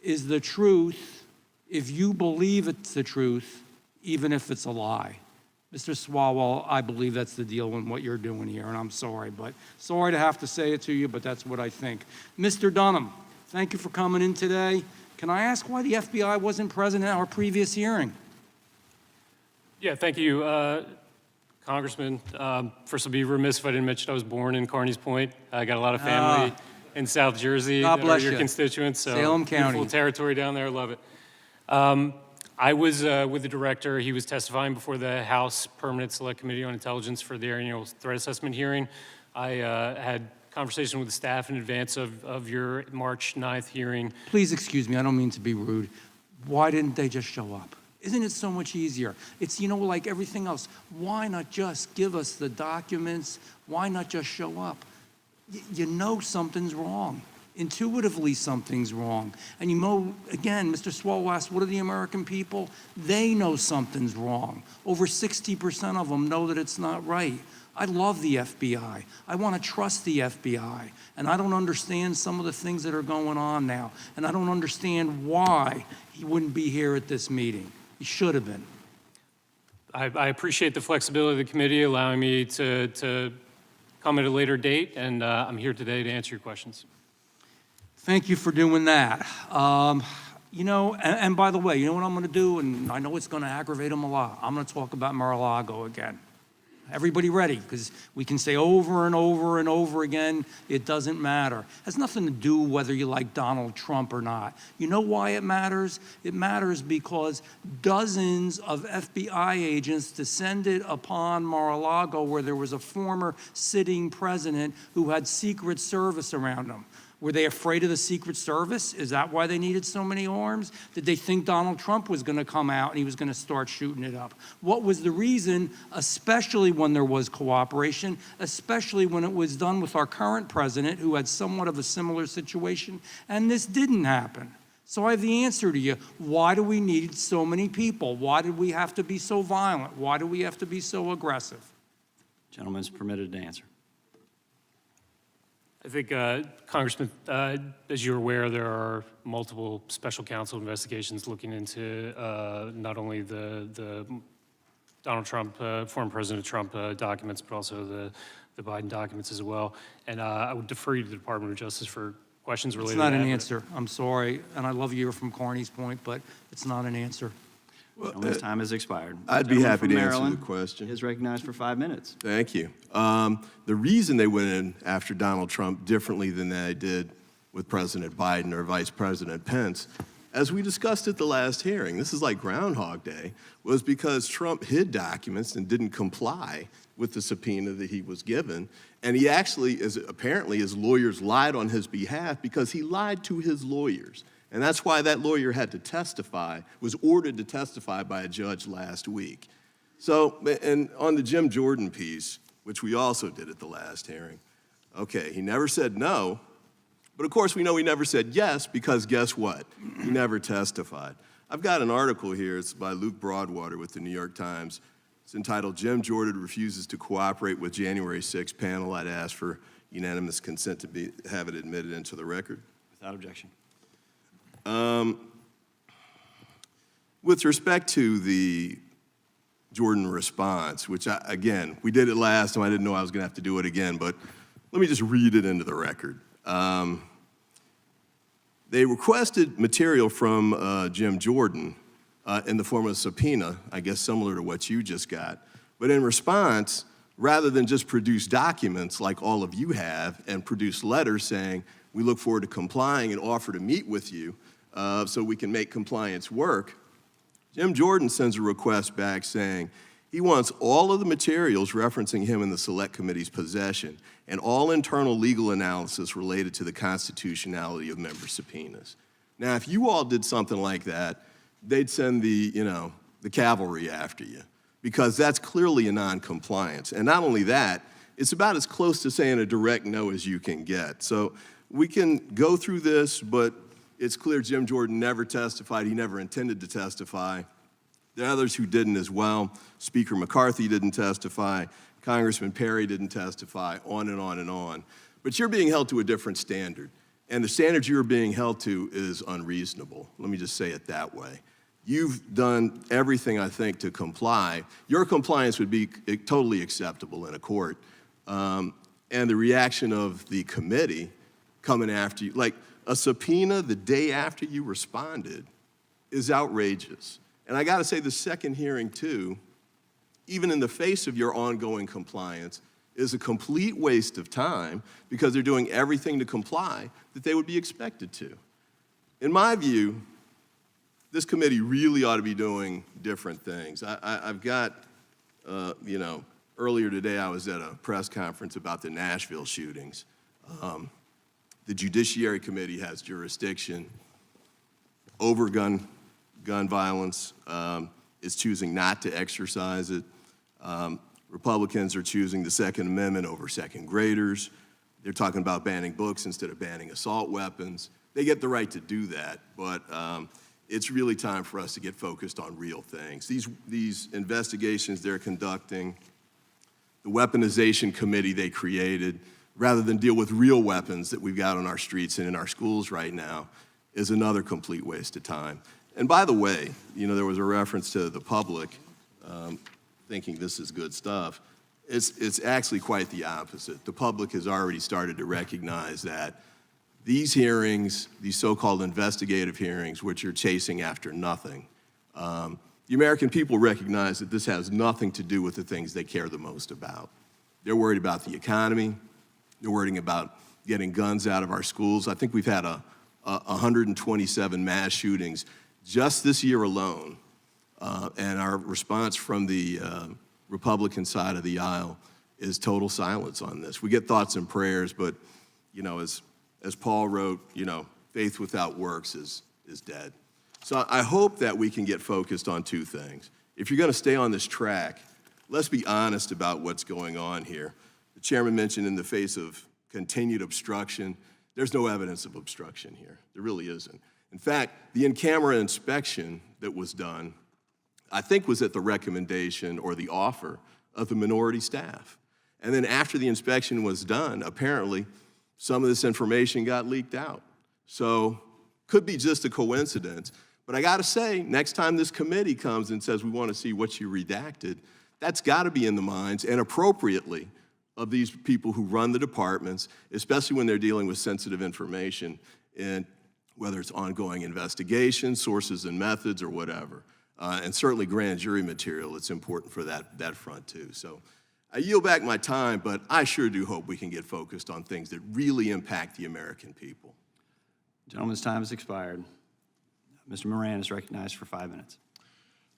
is the truth if you believe it's the truth, even if it's a lie. Mr. Swalwell, I believe that's the deal in what you're doing here, and I'm sorry, but sorry to have to say it to you, but that's what I think. Mr. Dunham, thank you for coming in today. Can I ask why the FBI wasn't present at our previous hearing? Yeah, thank you, Congressman. First, I'll be remiss if I didn't mention I was born in Carneys Point. I got a lot of family in South Jersey God that bless are your you. constituents. So Salem County. Beautiful territory down there. I love it. I was with the director. He was testifying before the House Permanent Select Committee on Intelligence for the annual threat assessment hearing. I had conversation with the staff in advance of your March 9th hearing. Please excuse me, I don't mean to be rude. Why didn't they just show up? Isn't it so much easier? It's, you know, like everything else. Why not just give us the documents? Why not just show up? You know something's wrong. Intuitively, something's wrong. And you know, again, Mr. Swalwell asked, what are the American people? They know something's wrong. Over 60% of them know that it's not right. I love the FBI. I want to trust the FBI. And I don't understand some of the things that are going on now. And I don't understand why he wouldn't be here at this meeting. He should have been. I appreciate the flexibility of the committee allowing me to come at a later date, and I'm here today to answer your questions. Thank you for doing that. You know, and by the way, you know what I'm going to do? And I know it's going to aggravate them a lot. I'm going to talk about Mar-a-Lago again. Everybody ready? Because we can say over and over and over again, it doesn't matter. It has nothing to do whether you like Donald Trump or not. You know why it matters? It matters because dozens of FBI agents descended upon Mar-a-Lago where there was a former sitting president who had Secret Service around him. Were they afraid of the Secret Service? Is that why they needed so many arms? Did they think Donald Trump was going to come out and he was going to start shooting it up? What was the reason, especially when there was cooperation, especially when it was done with our current president, who had somewhat of a similar situation, and this didn't happen? So I have the answer to you. Why do we need so many people? Why did we have to be so violent? Why do we have to be so aggressive? Gentleman's permitted to answer. I think, Congressman, as you're aware, there are multiple special counsel investigations looking into not only the Donald Trump, former President Trump documents, but also the Biden documents as well. And I would defer you to the Department of Justice for questions related to that. It's not an answer. I'm sorry, and I love you from Carney's Point, but it's not an answer. Gentleman's time has expired. I'd be Gentleman happy from to answer the Maryland question. is recognized for 5 minutes. Thank you. The reason they went in after Donald Trump differently than they did with President Biden or Vice President Pence, as we discussed at the last hearing, this is like Groundhog Day, was because Trump hid documents and didn't comply with the subpoena that he was given. And he actually, apparently his lawyers lied on his behalf because he lied to his lawyers. And that's why that lawyer had to testify, was ordered to testify by a judge last week. So, and on the Jim Jordan piece, which we also did at the last hearing, okay, he never said no, but of course we know he never said yes because guess what? He never testified. I've got an article here, it's by Luke Broadwater with the New York Times. It's entitled, Jim Jordan Refuses to Cooperate with January 6th Panel. I'd ask for unanimous consent to have it admitted into the record. Without objection. With respect to the Jordan response, which, again, we did it last time. I didn't know I was going to have to do it again, but let me just read it into the record. They requested material from Jim Jordan in the form of a subpoena, I guess similar to what you just got. But in response, rather than just produce documents like all of you have and produce letters saying, we look forward to complying and offer to meet with you so we can make compliance work, Jim Jordan sends a request back saying he wants all of the materials referencing him in the Select Committee's possession and all internal legal analysis related to the constitutionality of member subpoenas. Now, if you all did something like that, they'd send the cavalry after you because that's clearly a non-compliance. And not only that, it's about as close to saying a direct no as you can get. So we can go through this, but it's clear Jim Jordan never testified. He never intended to testify. There are others who didn't as well. Speaker McCarthy didn't testify. Congressman Perry didn't testify, on and on and on. But you're being held to a different standard. And the standard you're being held to is unreasonable. Let me just say it that way. You've done everything, I think, to comply. Your compliance would be totally acceptable in a court. And the reaction of the committee coming after you, like a subpoena the day after you responded, is outrageous. And I gotta say, the second hearing too, even in the face of your ongoing compliance, is a complete waste of time because they're doing everything to comply that they would be expected to. In my view, this committee really ought to be doing different things. I've got, earlier today I was at a press conference about the Nashville shootings. The Judiciary Committee has jurisdiction over gun violence, is choosing not to exercise it. Republicans are choosing the Second Amendment over second graders. They're talking about banning books instead of banning assault weapons. They get the right to do that, but it's really time for us to get focused on real things. These investigations they're conducting, the weaponization committee they created, rather than deal with real weapons that we've got on our streets and in our schools right now, is another complete waste of time. And by the way, there was a reference to the public thinking this is good stuff. It's actually quite the opposite. The public has already started to recognize that these hearings, these so-called investigative hearings, which are chasing after nothing, the American people recognize that this has nothing to do with the things they care the most about. They're worried about the economy. They're worrying about getting guns out of our schools. I think we've had 127 mass shootings just this year alone. And our response from the Republican side of the aisle is total silence on this. We get thoughts and prayers, but as Paul wrote, faith without works is dead. So I hope that we can get focused on two things. If you're going to stay on this track, let's be honest about what's going on here. The chairman mentioned in the face of continued obstruction, there's no evidence of obstruction here. There really isn't. In fact, the in-camera inspection that was done, I think, was at the recommendation or the offer of the minority staff. And then after the inspection was done, apparently, some of this information got leaked out. So, could be just a coincidence. But I gotta say, next time this committee comes and says we wanna see what you redacted, that's gotta be in the minds, and appropriately, of these people who run the departments, especially when they're dealing with sensitive information, and whether it's ongoing investigations, sources and methods, or whatever. And certainly grand jury material, it's important for that front too. So I yield back my time, but I sure do hope we can get focused on things that really impact the American people. Gentleman's time has expired. Mr. Moran is recognized for 5 minutes.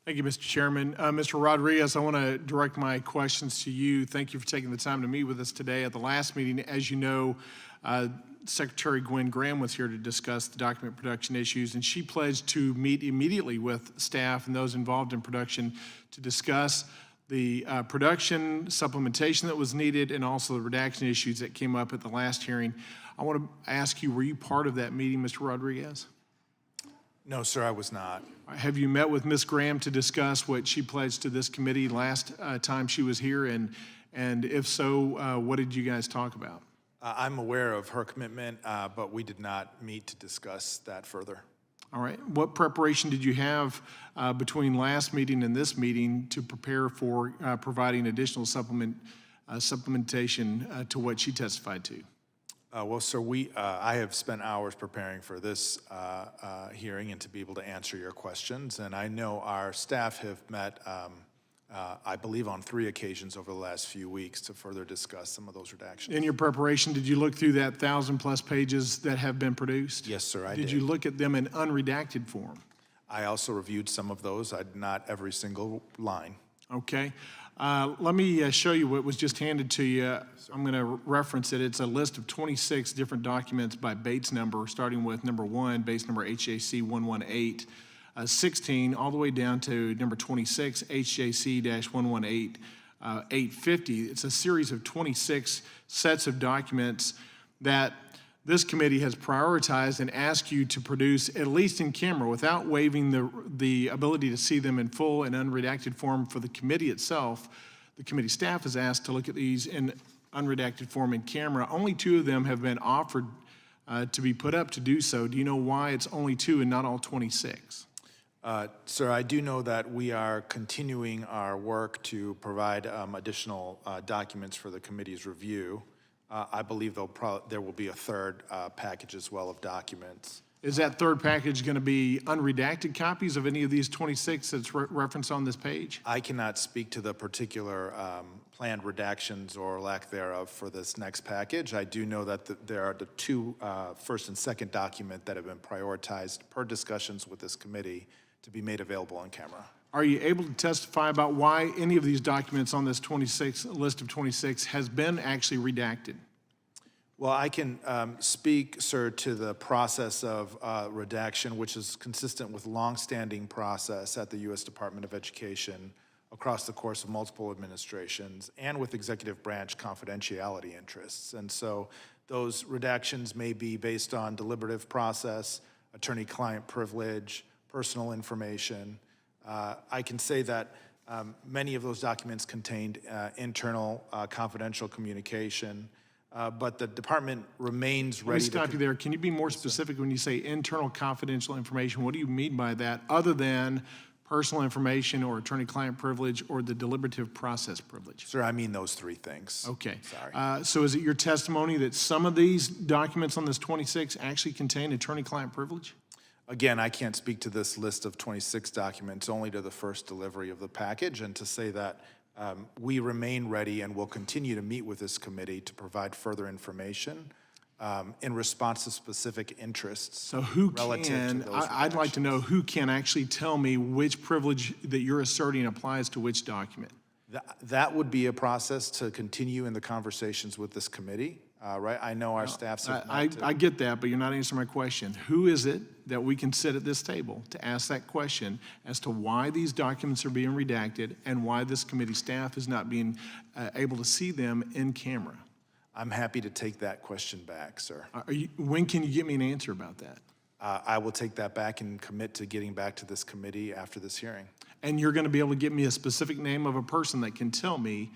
Thank you, Mr. Chairman. Mr. Rodriguez, I want to direct my questions to you. Thank you for taking the time to meet with us today. At the last meeting, as you know, Secretary Gwen Graham was here to discuss the document production issues, and she pledged to meet immediately with staff and those involved in production to discuss the production supplementation that was needed and also the redaction issues that came up at the last hearing. I want to ask you, were you part of that meeting, Mr. Rodriguez? No, sir, I was not. Have you met with Ms. Graham to discuss what she pledged to this committee last time she was here? And if so, what did you guys talk about? I'm aware of her commitment, but we did not meet to discuss that further. All right. What preparation did you have between last meeting and this meeting to prepare for providing additional supplementation to what she testified to? Well, sir, I have spent hours preparing for this hearing and to be able to answer your questions. And I know our staff have met, I believe, on 3 occasions over the last few weeks to further discuss some of those redactions. In your preparation, did you look through that 1,000+ pages that have been produced? Yes, sir, I did. Did you look at them in unredacted form? I also reviewed some of those, not every single line. Okay. Let me show you what was just handed to you. I'm going to reference it. It's a list of 26 different documents by Bates number, starting with number 1, base number HJC 118, 16, all the way down to number 26, HJC-118, 850. It's a series of 26 sets of documents that this committee has prioritized and asked you to produce, at least in camera, without waiving the ability to see them in full and unredacted form for the committee itself. The committee staff is asked to look at these in unredacted form in camera. Only 2 of them have been offered to be put up to do so. Do you know why it's only 2 and not all 26? Sir, I do know that we are continuing our work to provide additional documents for the committee's review. I believe there will be a third package as well of documents. Is that third package going to be unredacted copies of any of these 26 that's referenced on this page? I cannot speak to the particular planned redactions or lack thereof for this next package. I do know that there are the 2 first and second document that have been prioritized per discussions with this committee to be made available on camera. Are you able to testify about why any of these documents on this list of 26 has been actually redacted? Well, I can speak, sir, to the process of redaction, which is consistent with longstanding process at the U.S. Department of Education across the course of multiple administrations and with executive branch confidentiality interests. And so those redactions may be based on deliberative process, attorney-client privilege, personal information. I can say that many of those documents contained internal confidential communication. But the department remains ready to... Let me stop you there. Can you be more specific when you say internal confidential information? What do you mean by that, other than personal information or attorney-client privilege or the deliberative process privilege? Sir, I mean those 3 things. Okay. Sorry. So is it your testimony that some of these documents on this 26 actually contain attorney-client privilege? Again, I can't speak to this list of 26 documents, only to the first delivery of the package, and to say that we remain ready and will continue to meet with this committee to provide further information in response to specific interests. So who relative can, to those I'd like to redactions. know who can actually tell me which privilege that you're asserting applies to which document? That would be a process to continue in the conversations with this committee, right? I know our staffs have I get that, but you're not answering my question. Who is it that we can sit at this table to ask that question as to why these documents are being redacted and why this committee staff is not being able to see them in camera? I'm happy to take that question back, sir. When can you give me an answer about that? I will take that back and commit to getting back to this committee after this hearing. And you're going to be able to give me a specific name of a person that can tell me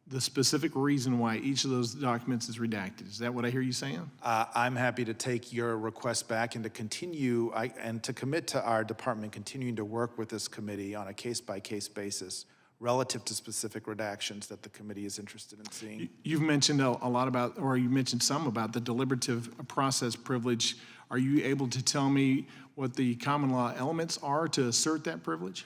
the specific reason why each of those documents is redacted. Is that what I hear you saying? I'm happy to take your request back and to continue and to commit to our department continuing to work with this committee on a case-by-case basis relative to specific redactions that the committee is interested in seeing. You've mentioned a lot about, or you mentioned some about the deliberative process privilege. Are you able to tell me what the common law elements are to assert that privilege?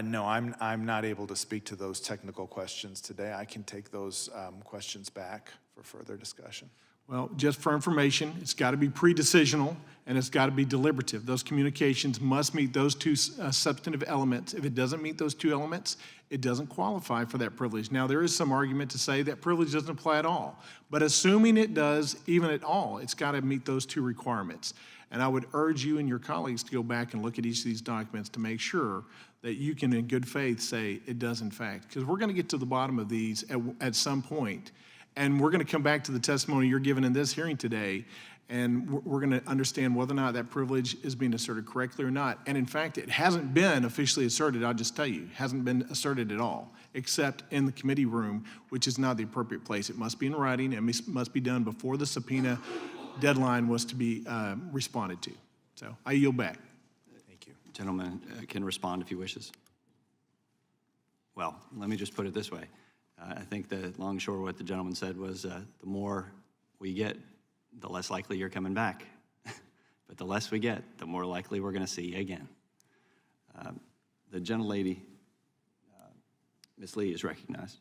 No, I'm not able to speak to those technical questions today. I can take those questions back for further discussion. Well, just for information, it's got to be pre-decisional and it's got to be deliberative. Those communications must meet those 2 substantive elements. If it doesn't meet those 2 elements, it doesn't qualify for that privilege. Now, there is some argument to say that privilege doesn't apply at all, but assuming it does, even at all, it's got to meet those 2 requirements. And I would urge you and your colleagues to go back and look at each of these documents to make sure that you can, in good faith, say it does in fact. Because we're going to get to the bottom of these at some point, and we're going to come back to the testimony you're giving in this hearing today, and we're going to understand whether or not that privilege is being asserted correctly or not. And in fact, it hasn't been officially asserted, I'll just tell you. It hasn't been asserted at all, except in the committee room, which is not the appropriate place. It must be in writing, and must be done before the subpoena deadline was to be responded to. So I yield back. Thank you. Gentleman can respond if he wishes. Well, let me just put it this way. I think the long and short of what the gentleman said was the more we get, the less likely you're coming back. But the less we get, the more likely we're going to see you again. The gentlelady, Ms. Lee, is recognized.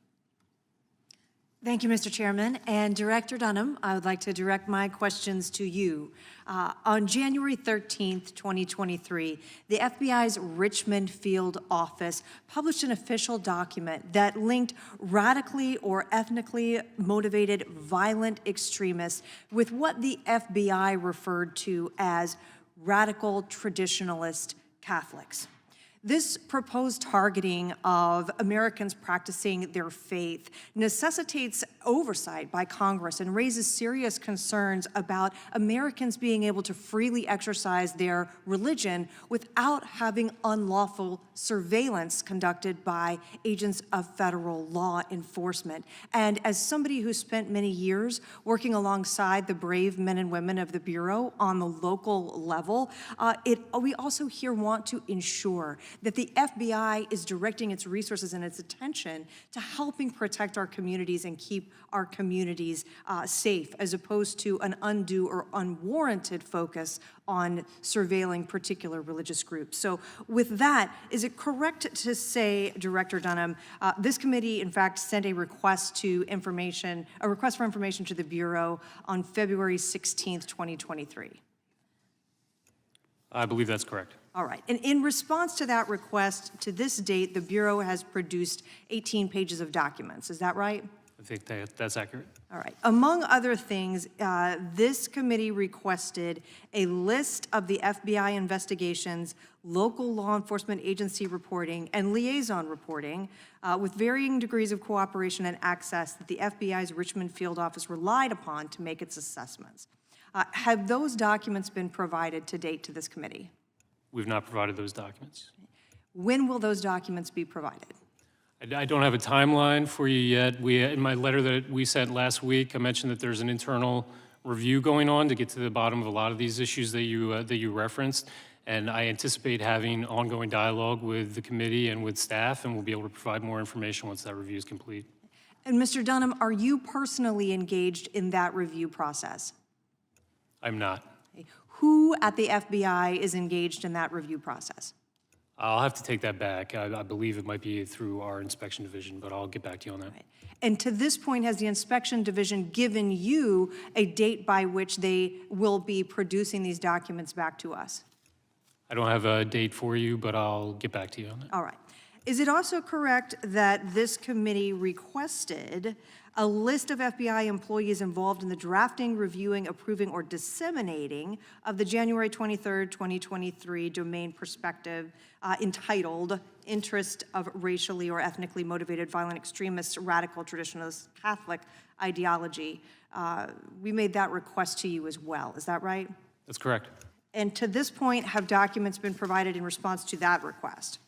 Thank you, Mr. Chairman. And Director Dunham, I would like to direct my questions to you. On January 13th, 2023, the FBI's Richmond Field Office published an official document that linked radically or ethnically motivated violent extremists with what the FBI referred to as radical traditionalist Catholics. This proposed targeting of Americans practicing their faith necessitates oversight by Congress and raises serious concerns about Americans being able to freely exercise their religion without having unlawful surveillance conducted by agents of federal law enforcement. And as somebody who spent many years working alongside the brave men and women of the Bureau on the local level, we also here want to ensure that the FBI is directing its resources and its attention to helping protect our communities and keep our communities safe, as opposed to an undue or unwarranted focus on surveilling particular religious groups. So with that, is it correct to say, Director Dunham, this committee in fact sent a request for information to the Bureau on February 16th, 2023? I believe that's correct. All right. And in response to that request, to this date, the Bureau has produced 18 pages of documents. Is that right? I think that's accurate. All right. Among other things, this committee requested a list of the FBI investigations, local law enforcement agency reporting, and liaison reporting with varying degrees of cooperation and access that the FBI's Richmond field office relied upon to make its assessments. Have those documents been provided to date to this committee? We've not provided those documents. When will those documents be provided? I don't have a timeline for you yet. In my letter that we sent last week, I mentioned that there's an internal review going on to get to the bottom of a lot of these issues that you referenced, and I anticipate having ongoing dialogue with the committee and with staff, and we'll be able to provide more information once that review is complete. And Mr. Dunham, are you personally engaged in that review process? I'm not. Who at the FBI is engaged in that review process? I'll have to take that back. I believe it might be through our inspection division, but I'll get back to you on that. And to this point, has the inspection division given you a date by which they will be producing these documents back to us? I don't have a date for you, but I'll get back to you on that. All right. Is it also correct that this committee requested a list of FBI employees involved in the drafting, reviewing, approving, or disseminating of the January 23rd, 2023 domain perspective entitled Interest of Racially or Ethnically Motivated Violent Extremists, Radical Traditionalist Catholic Ideology? We made that request to you as well. Is that right? That's correct. And to this point, have documents been provided in response to that request?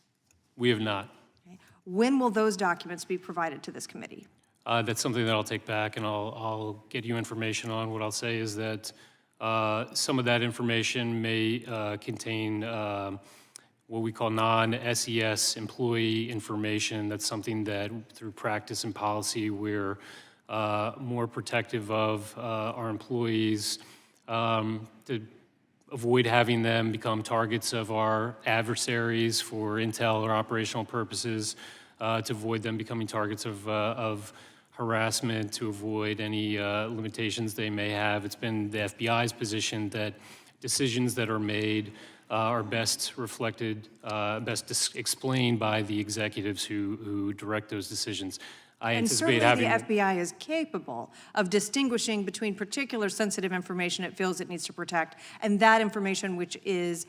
We have not. Okay. When will those documents be provided to this committee? That's something that I'll take back and I'll get you information on. What I'll say is that some of that information may contain what we call non-SES employee information. That's something that through practice and policy we're more protective of our employees to avoid having them become targets of our adversaries for intel or operational purposes, to avoid them becoming targets of harassment, to avoid any limitations they may have. It's been the FBI's position that decisions that are made are best reflected, explained by the executives who direct those decisions. I And anticipate certainly having. the FBI is capable of distinguishing between particular sensitive information it feels it needs to protect and that information which is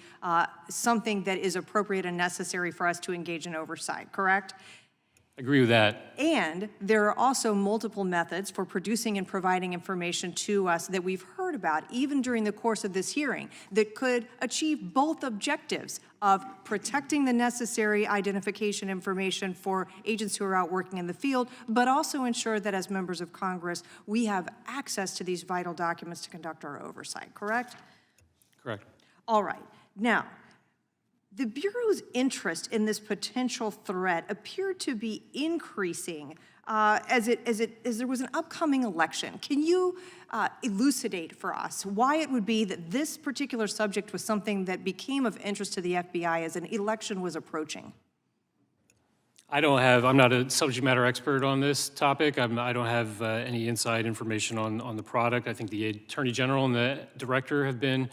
something that is appropriate and necessary for us to engage in oversight, correct? Agree with that. And there are also multiple methods for producing and providing information to us that we've heard about, even during the course of this hearing, that could achieve both objectives of protecting the necessary identification information for agents who are out working in the field, but also ensure that as members of Congress, we have access to these vital documents to conduct our oversight, correct? Correct. All right. Now, the Bureau's interest in this potential threat appeared to be increasing as there was an upcoming election. Can you elucidate for us why it would be that this particular subject was something that became of interest to the FBI as an election was approaching? I'm not a subject matter expert on this topic. I don't have any inside information on the product. I think the Attorney General and the Director have been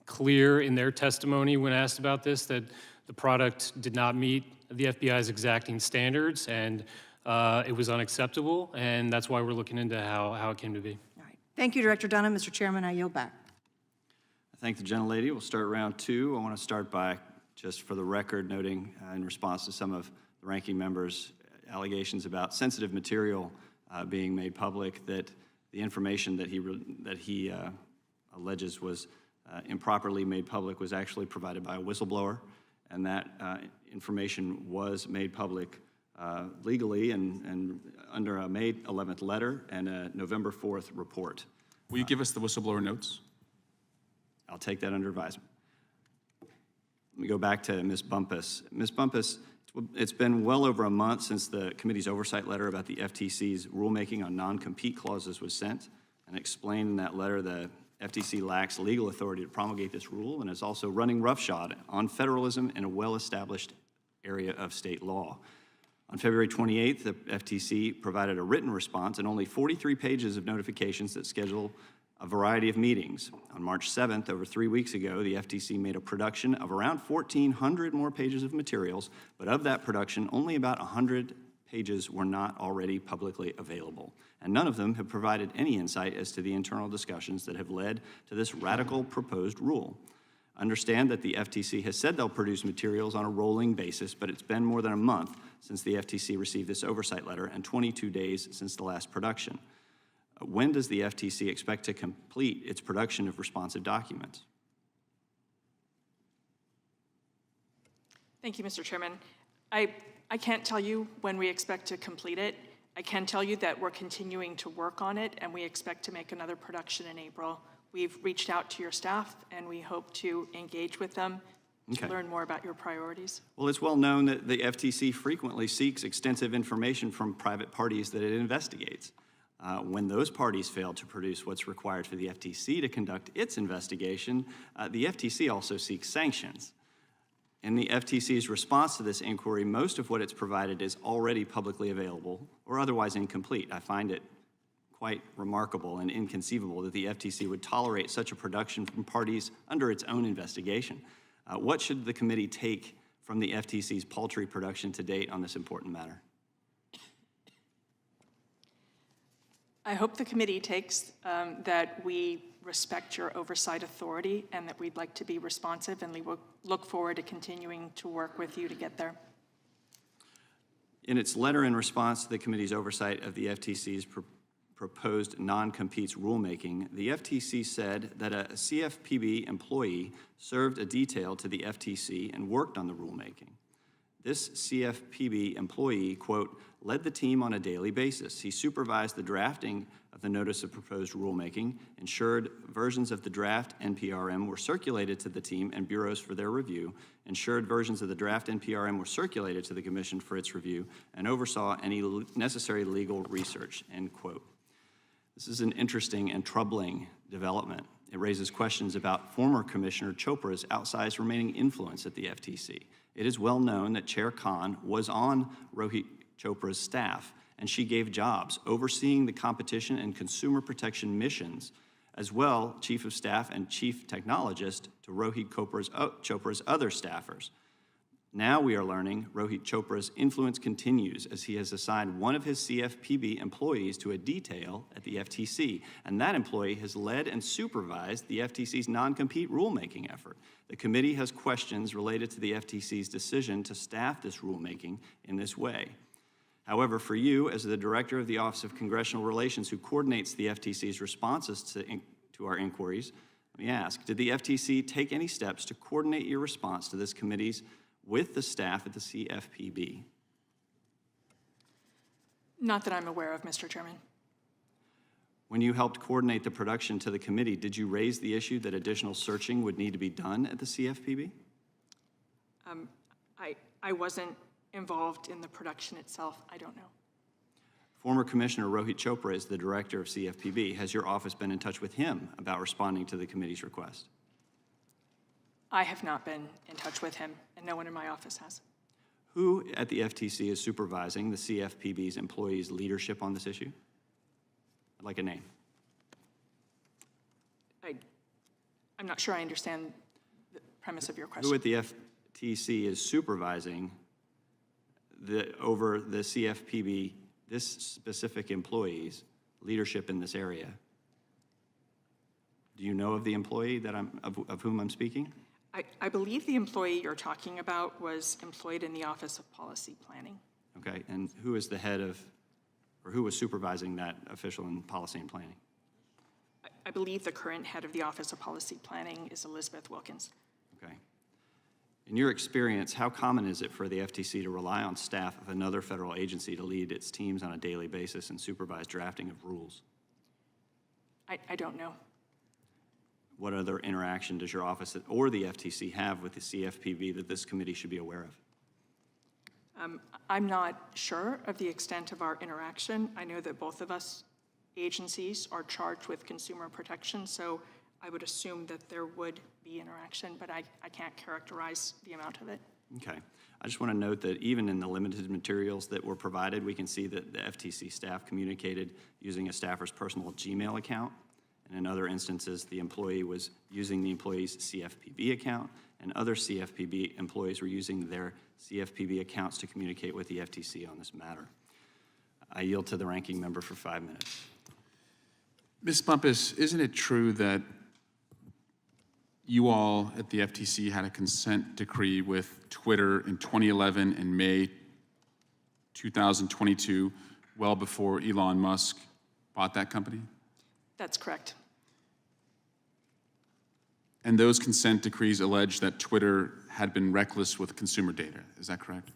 clear in their testimony when asked about this, that the product did not meet the FBI's exacting standards, and it was unacceptable, and that's why we're looking into how it came to be. All right. Thank you, Director Dunham. Mr. Chairman, I yield back. I thank the gentlelady. We'll start round two. I want to start by Just for the record, noting in response to some of the ranking members' allegations about sensitive material being made public, that the information that he alleges was improperly made public was actually provided by a whistleblower, and that information was made public legally and under a May 11th letter and a November 4th report. Will you give us the whistleblower notes? I'll take that under advisement. Let me go back to Ms. Bumpus. Ms. Bumpus, it's been well over a month since the committee's oversight letter about the FTC's rulemaking on non-compete clauses was sent, and explained in that letter the FTC lacks legal authority to promulgate this rule and is also running roughshod on federalism in a well-established area of state law. On February 28th, the FTC provided a written response and only 43 pages of notifications that schedule a variety of meetings. On March 7th, over 3 weeks ago, the FTC made a production of around 1,400 more pages of materials, but of that production, only about 100 pages were not already publicly available. And none of them have provided any insight as to the internal discussions that have led to this radical proposed rule. Understand that the FTC has said they'll produce materials on a rolling basis, but it's been more than a month since the FTC received this oversight letter and 22 days since the last production. When does the FTC expect to complete its production of responsive documents? Thank you, Mr. Chairman. I can't tell you when we expect to complete it. I can tell you that we're continuing to work on it, and we expect to make another production in April. We've reached out to your staff, and we hope to engage with them to learn more about your priorities. Well, it's well known that the FTC frequently seeks extensive information from private parties that it investigates. When those parties fail to produce what's required for the FTC to conduct its investigation, the FTC also seeks sanctions. In the FTC's response to this inquiry, most of what it's provided is already publicly available or otherwise incomplete. I find it quite remarkable and inconceivable that the FTC would tolerate such a production from parties under its own investigation. What should the committee take from the FTC's paltry production to date on this important matter? I hope the committee takes that we respect your oversight authority and that we'd like to be responsive, and we will look forward to continuing to work with you to get there. In its letter in response to the committee's oversight of the FTC's proposed non-competes rulemaking, the FTC said that a CFPB employee served a detail to the FTC and worked on the rulemaking. This CFPB employee, quote, led the team on a daily basis. He supervised the drafting of the notice of proposed rulemaking, ensured versions of the draft NPRM were circulated to the team and bureaus for their review, ensured versions of the draft NPRM were circulated to the Commission for its review, and oversaw any necessary legal research, end quote. This is an interesting and troubling development. It raises questions about former Commissioner Chopra's outsized remaining influence at the FTC. It is well known that Chair Khan was on Rohit Chopra's staff, and she gave jobs overseeing the competition and consumer protection missions, as well Chief of Staff and Chief Technologist to Rohit Chopra's other staffers. Now we are learning Rohit Chopra's influence continues as he has assigned one of his CFPB employees to a detail at the FTC, and that employee has led and supervised the FTC's non-compete rulemaking effort. The committee has questions related to the FTC's decision to staff this rulemaking in this way. However, for you, as the Director of the Office of Congressional Relations who coordinates the FTC's responses to our inquiries, let me ask, did the FTC take any steps to coordinate your response to this committee's with the staff at the CFPB? Not that I'm aware of, Mr. Chairman. When you helped coordinate the production to the committee, did you raise the issue that additional searching would need to be done at the CFPB? I wasn't involved in the production itself. I don't know. Former Commissioner Rohit Chopra is the director of CFPB. Has your office been in touch with him about responding to the committee's request? I have not been in touch with him, and no one in my office has. Who at the FTC is supervising the CFPB's employees' leadership on this issue? I'd like a name. I'm not sure I understand the premise of your question. Who at the FTC is supervising over the CFPB, this specific employee's leadership in this area? Do you know of the employee that of whom I'm speaking? I believe the employee you're talking about was employed in the Office of Policy Planning. Okay, and who is the head of, or who was supervising that official in policy and planning? I believe the current head of the Office of Policy Planning is Elizabeth Wilkins. Okay. In your experience, how common is it for the FTC to rely on staff of another federal agency to lead its teams on a daily basis and supervise drafting of rules? I don't know. What other interaction does your office or the FTC have with the CFPB that this committee should be aware of? I'm not sure of the extent of our interaction. I know that both of us agencies are charged with consumer protection, so I would assume that there would be interaction, but I can't characterize the amount of it. Okay. I just want to note that even in the limited materials that were provided, we can see that the FTC staff communicated using a staffer's personal Gmail account. And in other instances, the employee was using the employee's CFPB account, and other CFPB employees were using their CFPB accounts to communicate with the FTC on this matter. I yield to the ranking member for 5 minutes. Ms. Bumpus, isn't it true that you all at the FTC had a consent decree with Twitter in 2011 and May 2022, well before Elon Musk bought that company? That's correct. And those consent decrees allege that Twitter had been reckless with consumer data. Is that correct?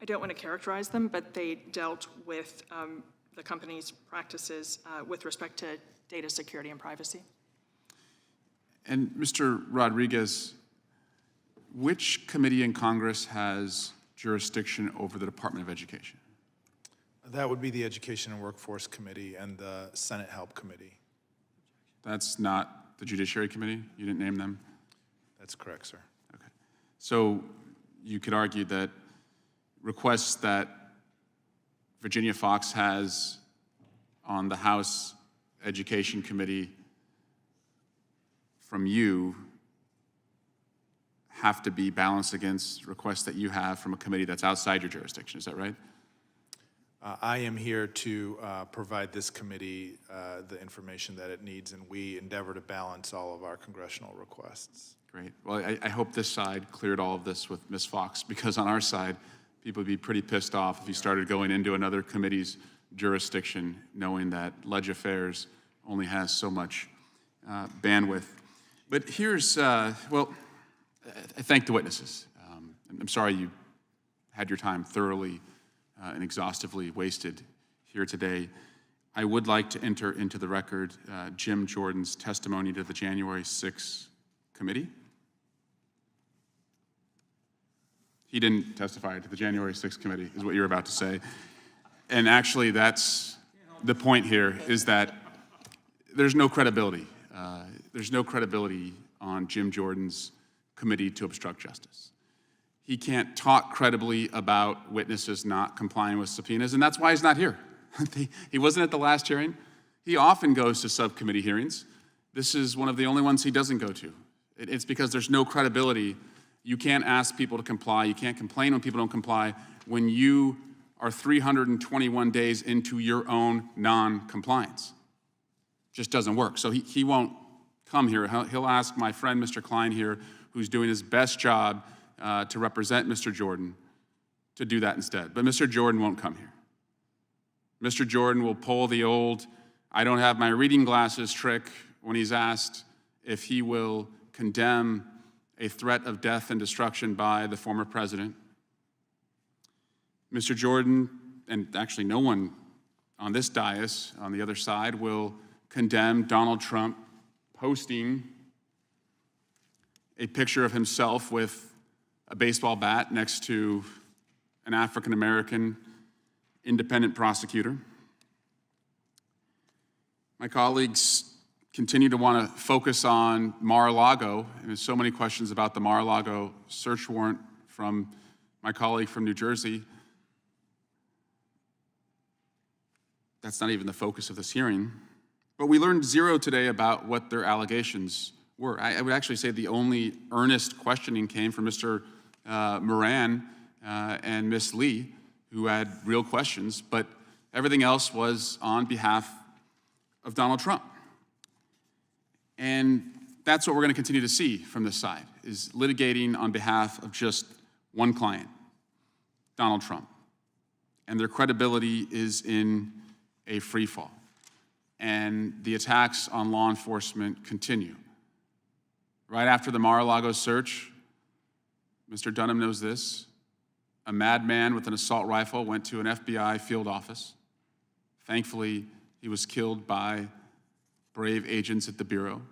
I don't want to characterize them, but they dealt with the company's practices with respect to data security and privacy. And Mr. Rodriguez, which committee in Congress has jurisdiction over the Department of Education? That would be the Education and Workforce Committee and the Senate Help Committee. That's not the Judiciary Committee? You didn't name them? That's correct, sir. Okay. So you could argue that requests that Virginia Fox has on the House Education Committee from you have to be balanced against requests that you have from a committee that's outside your jurisdiction. Is that right? I am here to provide this committee the information that it needs, and we endeavor to balance all of our congressional requests. Great. Well, I hope this side cleared all of this with Ms. Fox, because on our side, people would be pretty pissed off if you started going into another committee's jurisdiction, knowing that Ledge Affairs only has so much bandwidth. But here's, well, I thank the witnesses. I'm sorry you had your time thoroughly and exhaustively wasted here today. I would like to enter into the record Jim Jordan's testimony to the January 6th committee. He didn't testify to the January 6th committee, is what you're about to say. And actually, that's the point here, is that there's no credibility. There's no credibility on Jim Jordan's committee to obstruct justice. He can't talk credibly about witnesses not complying with subpoenas, and that's why he's not here. He wasn't at the last hearing. He often goes to subcommittee hearings. This is one of the only ones he doesn't go to. It's because there's no credibility. You can't ask people to comply. You can't complain when people don't comply when you are 321 days into your own non-compliance. Just doesn't work. So he won't come here. He'll ask my friend, Mr. Klein here, who's doing his best job to represent Mr. Jordan, to do that instead. But Mr. Jordan won't come here. Mr. Jordan will pull the old, I don't have my reading glasses trick when he's asked if he will condemn a threat of death and destruction by the former president. Mr. Jordan, and actually no one on this dais, on the other side, will condemn Donald Trump posting a picture of himself with a baseball bat next to an African-American independent prosecutor. My colleagues continue to want to focus on Mar-a-Lago, and there's so many questions about the Mar-a-Lago search warrant from my colleague from New Jersey. That's not even the focus of this hearing. But we learned zero today about what their allegations were. I would actually say the only earnest questioning came from Mr. Moran and Ms. Lee, who had real questions, but everything else was on behalf of Donald Trump. And That's what we're going to continue to see from this side, is litigating on behalf of just one client, Donald Trump. And their credibility is in a free fall. And the attacks on law enforcement continue. Right after the Mar-a-Lago search, Mr. Dunham knows this, a madman with an assault rifle went to an FBI field office. Thankfully, he was killed by brave agents at the Bureau.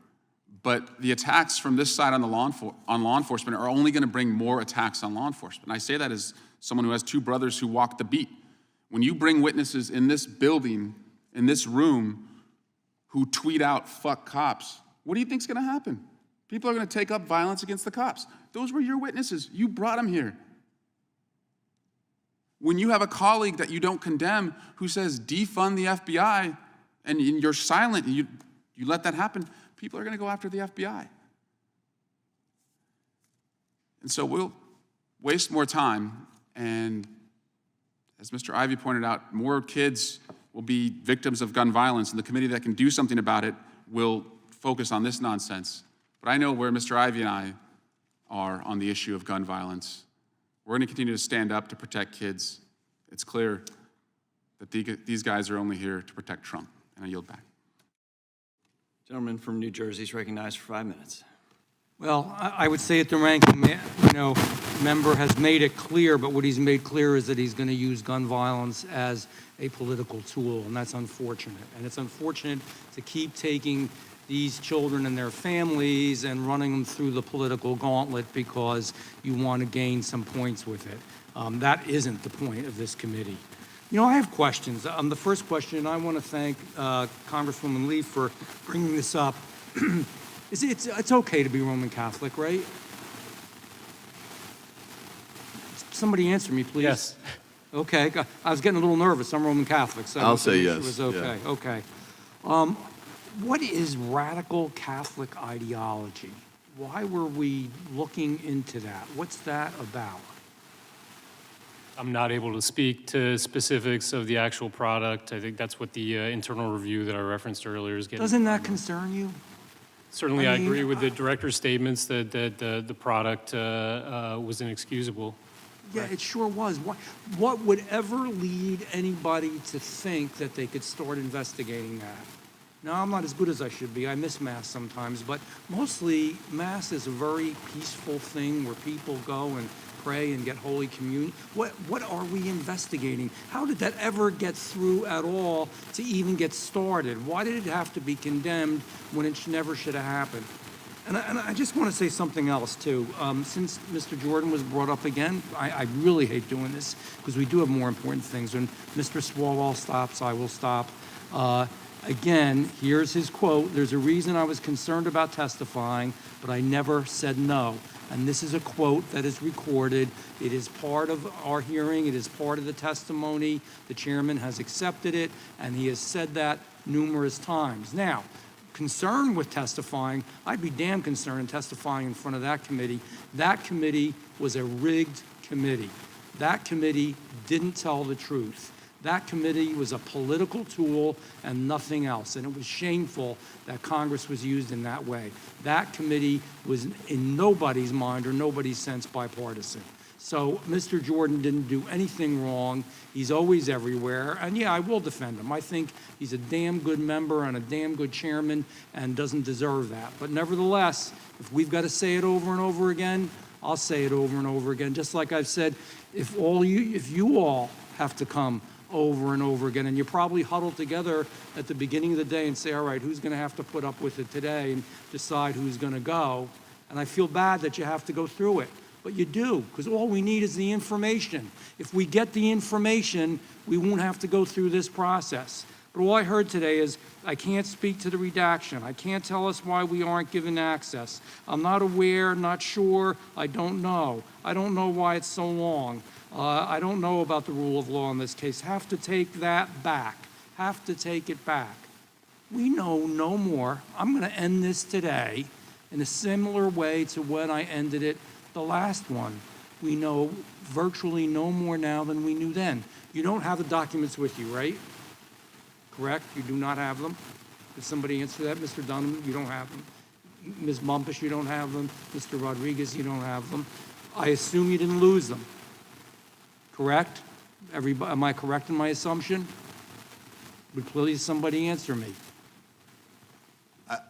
But the attacks from this side on law enforcement are only going to bring more attacks on law enforcement. And I say that as someone who has two brothers who walk the beat. When you bring witnesses in this building, in this room, who tweet out, "fuck cops," what do you think's going to happen? People are going to take up violence against the cops. Those were your witnesses. You brought them here. When you have a colleague that you don't condemn who says defund the FBI, and you're silent, and you let that happen, people are going to go after the FBI. And so we'll waste more time, and as Mr. Ivey pointed out, more kids will be victims of gun violence, and the committee that can do something about it will focus on this nonsense. But I know where Mr. Ivey and I are on the issue of gun violence. We're going to continue to stand up to protect kids. It's clear that these guys are only here to protect Trump. And I yield back. Gentleman from New Jersey is recognized for 5 minutes. Well, I would say that the ranking member has made it clear, but what he's made clear is that he's going to use gun violence as a political tool, and that's unfortunate. And it's unfortunate to keep taking these children and their families and running them through the political gauntlet because you want to gain some points with it. That isn't the point of this committee. You know, I have questions. The first question, I want to thank Congresswoman Lee for bringing this up. It's okay to be Roman Catholic, right? Somebody answer me, please. Yes. Okay, I was getting a little nervous. I'm Roman Catholic, so I'll say yes. It was okay. Yeah. Okay. What is radical Catholic ideology? Why were we looking into that? What's that about? I'm not able to speak to specifics of the actual product. I think that's what the internal review that I referenced earlier is getting. Doesn't that concern you? Certainly, I I mean, agree with the director's statements that the product was inexcusable. Yeah, it sure was. What would ever lead anybody to think that they could start investigating that? Now, I'm not as good as I should be. I miss Mass sometimes, but mostly Mass is a very peaceful thing where people go and pray and get Holy Communion. What are we investigating? How did that ever get through at all to even get started? Why did it have to be condemned when it never should have happened? And I just want to say something else, too. Since Mr. Jordan was brought up again, I really hate doing this because we do have more important things. When Mr. Swalwell stops, I will stop. Again, here's his quote. "There's a reason I was concerned about testifying, but I never said no." And this is a quote that is recorded. It is part of our hearing. It is part of the testimony. The chairman has accepted it, and he has said that numerous times. Now, concern with testifying, I'd be damn concerned in testifying in front of that committee. That committee was a rigged committee. That committee didn't tell the truth. That committee was a political tool and nothing else, and it was shameful that Congress was used in that way. That committee was in nobody's mind or nobody's sense bipartisan. So Mr. Jordan didn't do anything wrong. He's always everywhere, and yeah, I will defend him. I think he's a damn good member and a damn good chairman and doesn't deserve that. But nevertheless, if we've got to say it over and over again, I'll say it over and over again. Just like I've said, if you all have to come over and over again, and you probably huddle together at the beginning of the day and say, all right, who's going to have to put up with it today, and decide who's going to go. And I feel bad that you have to go through it, but you do, because all we need is the information. If we get the information, we won't have to go through this process. But all I heard today is, I can't speak to the redaction. I can't tell us why we aren't given access. I'm not aware, not sure, I don't know. I don't know why it's so long. I don't know about the rule of law in this case. Have to take that back. Have to take it back. We know no more. I'm going to end this today in a similar way to when I ended it the last one. We know virtually no more now than we knew then. You don't have the documents with you, right? Correct? You do not have them? Did somebody answer that? Mr. Dunham, you don't have them? Ms. Bumpus, you don't have them. Mr. Rodriguez, you don't have them. I assume you didn't lose them, correct? Am I correct in my assumption? Would please somebody answer me?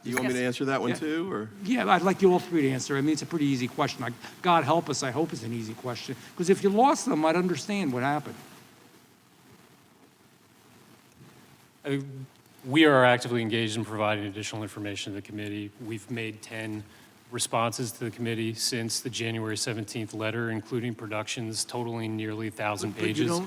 You want me to answer that one Yeah. too, or? Yeah, I'd like you all three to answer. I mean, it's a pretty easy question. God help us, I hope it's an easy question. Because if you lost them, I'd understand what happened. We are actively engaged in providing additional information to the committee. We've made 10 responses to the committee since the January 17th letter, including productions totaling nearly 1,000 But pages.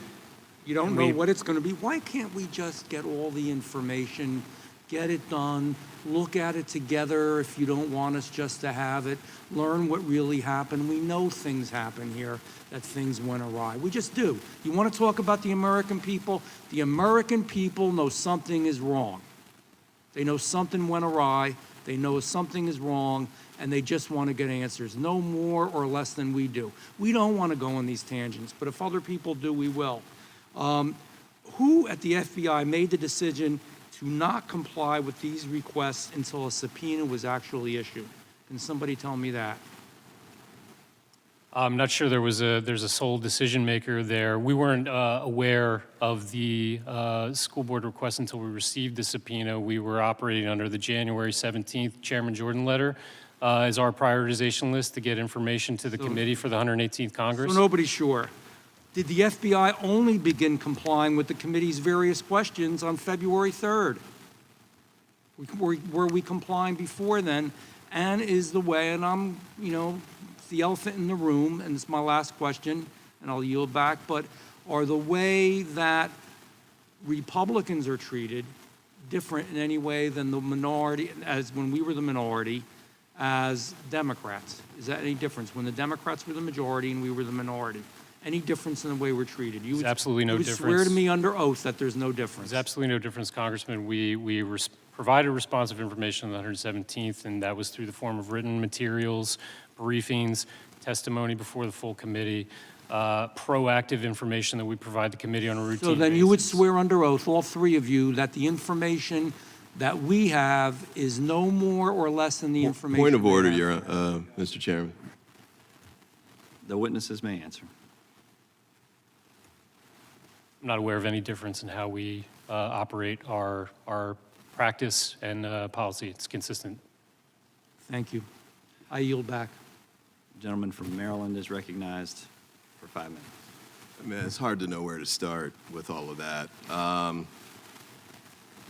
you don't know We- what it's going to be. Why can't we just get all the information, get it done, look at it together if you don't want us just to have it, learn what really happened? We know things happen here, that things went awry. We just do. You want to talk about the American people? The American people know something is wrong. They know something went awry, they know something is wrong, and they just want to get answers, no more or less than we do. We don't want to go on these tangents, but if other people do, we will. Who at the FBI made the decision to not comply with these requests until a subpoena was actually issued? Can somebody tell me that? I'm not sure there's a sole decision maker there. We weren't aware of the school board request until we received the subpoena. We were operating under the January 17th Chairman Jordan letter as our prioritization list to get information to the committee for the 118th Congress. So nobody's sure. Did the FBI only begin complying with the committee's various questions on February 3rd? Were we complying before then? And is the way, and I'm, it's the elephant in the room, and it's my last question, and I'll yield back, but are the way that Republicans are treated different in any way than the minority, as when we were the minority, as Democrats? Is that any difference when the Democrats were the majority and we were the minority? Any difference in the way we're treated? There's absolutely no you would difference. swear to me under oath that there's no difference. There's absolutely no difference, Congressman. We provided responsive information on the 117th, and that was through the form of written materials, briefings, testimony before the full committee, proactive information that we provide the committee on a routine basis. So then you would swear under oath, all three of you, that the information that we have is no more or less than the information Point of they order, have. Mr. Chairman. The witnesses may answer. I'm not aware of any difference in how we operate our practice and policy. It's consistent. Thank you. I yield back. Gentleman from Maryland is recognized for 5 minutes. Man, it's hard to know where to start with all of that.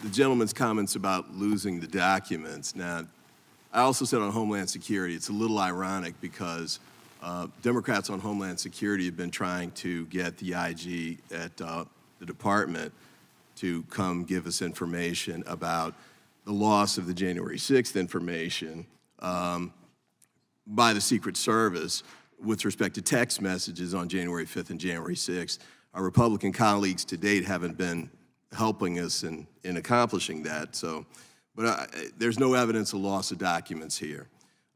The gentleman's comments about losing the documents. Now, I also said on Homeland Security, it's a little ironic because Democrats on Homeland Security have been trying to get the IG at the department to come give us information about the loss of the January 6th information by the Secret Service with respect to text messages on January 5th and January 6th. Our Republican colleagues to date haven't been helping us in accomplishing that. So, but there's no evidence of loss of documents here.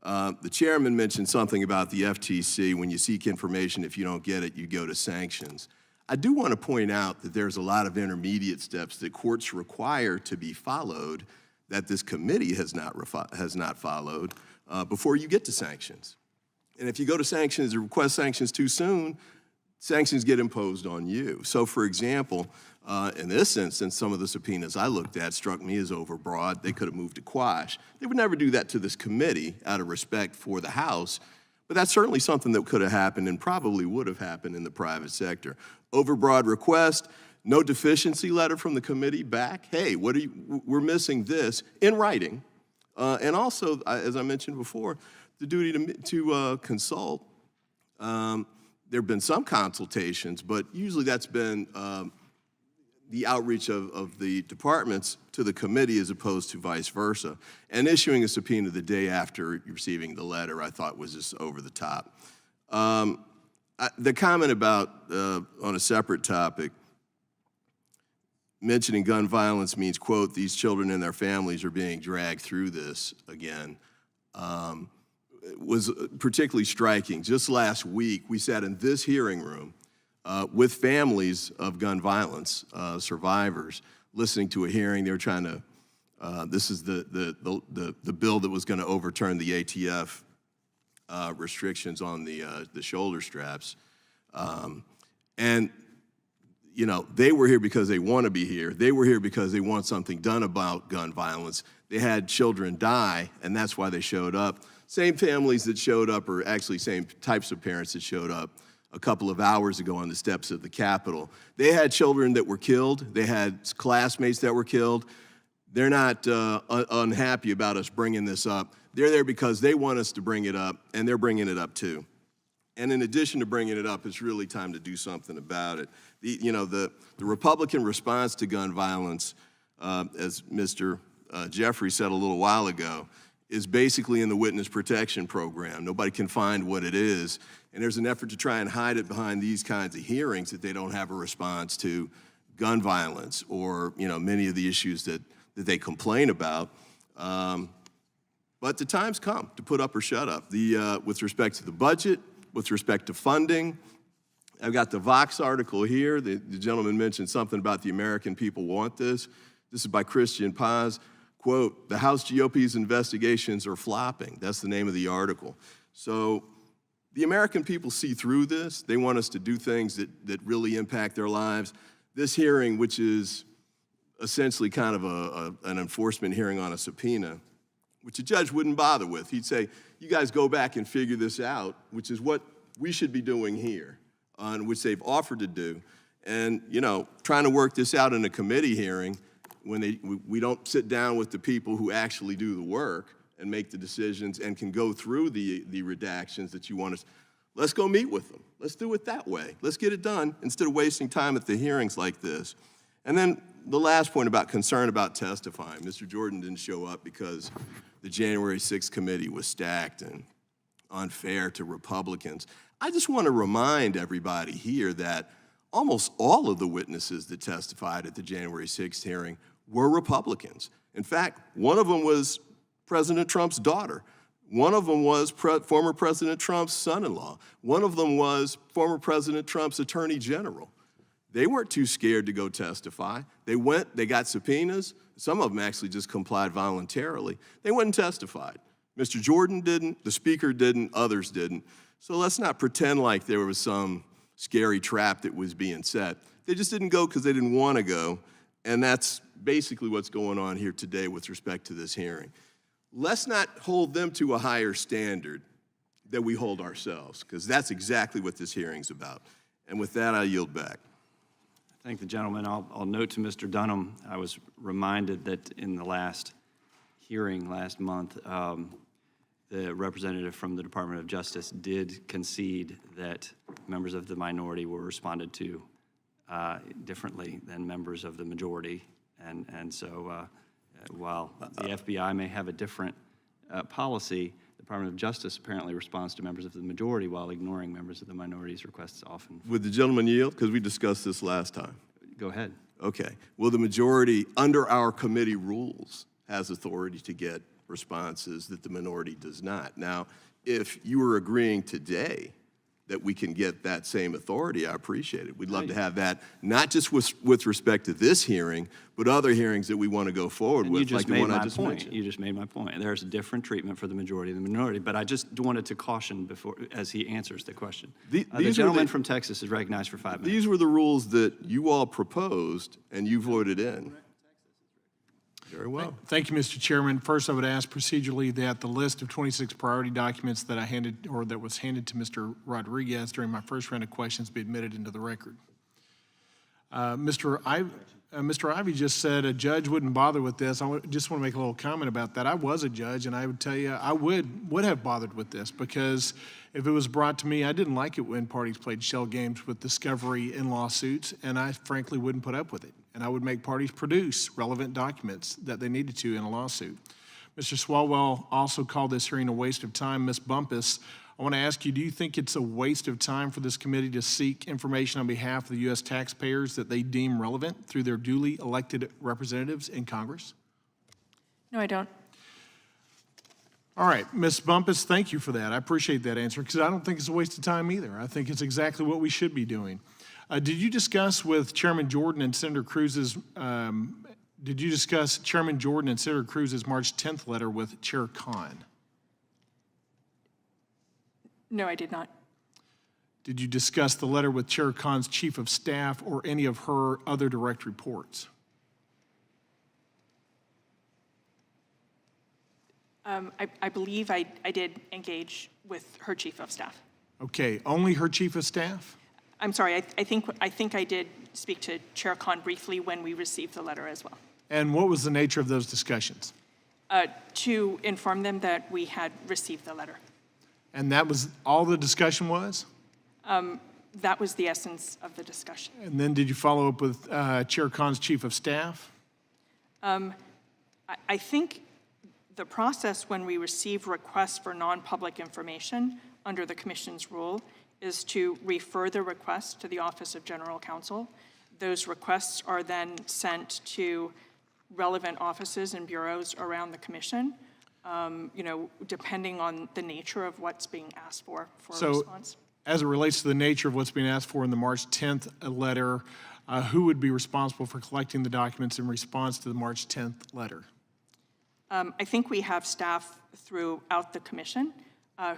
The chairman mentioned something about the FTC. When you seek information, if you don't get it, you go to sanctions. I do want to point out that there's a lot of intermediate steps that courts require to be followed that this committee has not followed before you get to sanctions. And if you go to sanctions or request sanctions too soon, sanctions get imposed on you. So for example, in this instance, some of the subpoenas I looked at struck me as overbroad. They could have moved to quash. They would never do that to this committee out of respect for the House, but that's certainly something that could have happened and probably would have happened in the private sector. Overbroad request, no deficiency letter from the committee back. Hey, we're missing this in writing. And also, as I mentioned before, the duty to consult. There have been some consultations, but usually that's been the outreach of the departments to the committee as opposed to vice versa. And issuing a subpoena the day after receiving the letter, I thought was just over the top. The comment about, on a separate topic, mentioning gun violence means, quote, these children and their families are being dragged through this again, was particularly striking. Just last week, we sat in this hearing room with families of gun violence survivors, listening to a hearing. They were trying to This is the bill that was going to overturn the ATF restrictions on the shoulder straps. And, you know, they were here because they want to be here. They were here because they want something done about gun violence. They had children die, and that's why they showed up. Same families that showed up, or actually same types of parents that showed up a couple of hours ago on the steps of the Capitol. They had children that were killed. They had classmates that were killed. They're not unhappy about us bringing this up. They're there because they want us to bring it up, and they're bringing it up too. And in addition to bringing it up, it's really time to do something about it. The Republican response to gun violence, as Mr. Jeffrey said a little while ago, is basically in the witness protection program. Nobody can find what it is. And there's an effort to try and hide it behind these kinds of hearings that they don't have a response to gun violence or, you know, many of the issues that they complain about. But the time's come to put up or shut up. With respect to the budget, with respect to funding, I've got the Vox article here. The gentleman mentioned something about the American people want this. This is by Christian Paz. Quote, "The House GOP's investigations are flopping." That's the name of the article. So the American people see through this. They want us to do things that really impact their lives. This hearing, which is essentially kind of an enforcement hearing on a subpoena, which a judge wouldn't bother with. He'd say, you guys go back and figure this out, which is what we should be doing here, which they've offered to do. And, you know, trying to work this out in a committee hearing when we don't sit down with the people who actually do the work and make the decisions and can go through the redactions that you want us. Let's go meet with them. Let's do it that way. Let's get it done instead of wasting time at the hearings like this. And then the last point about concern about testifying. Mr. Jordan didn't show up because the January 6th committee was stacked and unfair to Republicans. I just want to remind everybody here that almost all of the witnesses that testified at the January 6th hearing were Republicans. In fact, one of them was President Trump's daughter. One of them was former President Trump's son-in-law. One of them was former President Trump's attorney general. They weren't too scared to go testify. They went, they got subpoenas. Some of them actually just complied voluntarily. They went and testified. Mr. Jordan didn't, the speaker didn't, others didn't. So let's not pretend like there was some scary trap that was being set. They just didn't go because they didn't want to go, and that's basically what's going on here today with respect to this hearing. Let's not hold them to a higher standard than we hold ourselves, because that's exactly what this hearing's about. And with that, I yield back. Thank the gentleman. I'll note to Mr. Dunham, I was reminded that in the last hearing last month, the representative from the Department of Justice did concede that members of the minority were responded to differently than members of the majority. And so while the FBI may have a different policy, the Department of Justice apparently responds to members of the majority while ignoring members of the minority's requests often. Would the gentleman yield? Because we discussed this last time. Go ahead. Okay. Well, the majority, under our committee rules, has authority to get responses that the minority does not. Now, if you were agreeing today that we can get that same authority, I appreciate it. We'd love to have that, not just with respect to this hearing, but other hearings that we want to go forward with, like the one I just mentioned. You just made my point. There's a different treatment for the majority and the minority, but I just wanted to caution before, as he answers the question. The gentleman from Texas is recognized for 5 minutes. These were the rules that you all proposed and you voted in. Very well. Thank you, Mr. Chairman. First, I would ask procedurally that the list of 26 priority documents that I handed, or that was handed to Mr. Rodriguez during my first round of questions, be admitted into the record. Mr. Ivey just said a judge wouldn't bother with this. Just want to make a little comment about that. I was a judge, and I would tell you I would have bothered with this, because if it was brought to me, I didn't like it when parties played shell games with discovery in lawsuits, and I frankly wouldn't put up with it. And I would make parties produce relevant documents that they needed to in a lawsuit. Mr. Swalwell also called this hearing a waste of time. Ms. Bumpus, I want to ask you, do you think it's a waste of time for this committee to seek information on behalf of the U.S. taxpayers that they deem relevant through their duly elected representatives in Congress? No, I don't. All right, Ms. Bumpus, thank you for that. I appreciate that answer, because I don't think it's a waste of time either. I think it's exactly what we should be doing. Did you discuss with Chairman Jordan and Senator Cruz's Did you discuss Chairman Jordan and Senator Cruz's March 10th letter with Chair Khan? No, I did not. Did you discuss the letter with Chair Khan's Chief of Staff or any of her other direct reports? I believe I did engage with her Chief of Staff. Okay, only her Chief of Staff? I'm sorry, I think I did speak to Chair Khan briefly when we received the letter as well. And what was the nature of those discussions? To inform them that we had received the letter. And that was all the discussion was? That was the essence of the discussion. And then did you follow up with Chair Khan's Chief of Staff? I think the process when we receive requests for non-public information under the Commission's rule is to refer the request to the Office of General Counsel. Those requests are then sent to relevant offices and bureaus around the Commission, depending on the nature of what's being asked for a response. As it relates to the nature of what's being asked for in the March 10th letter, who would be responsible for collecting the documents in response to the March 10th letter? I think we have staff throughout the Commission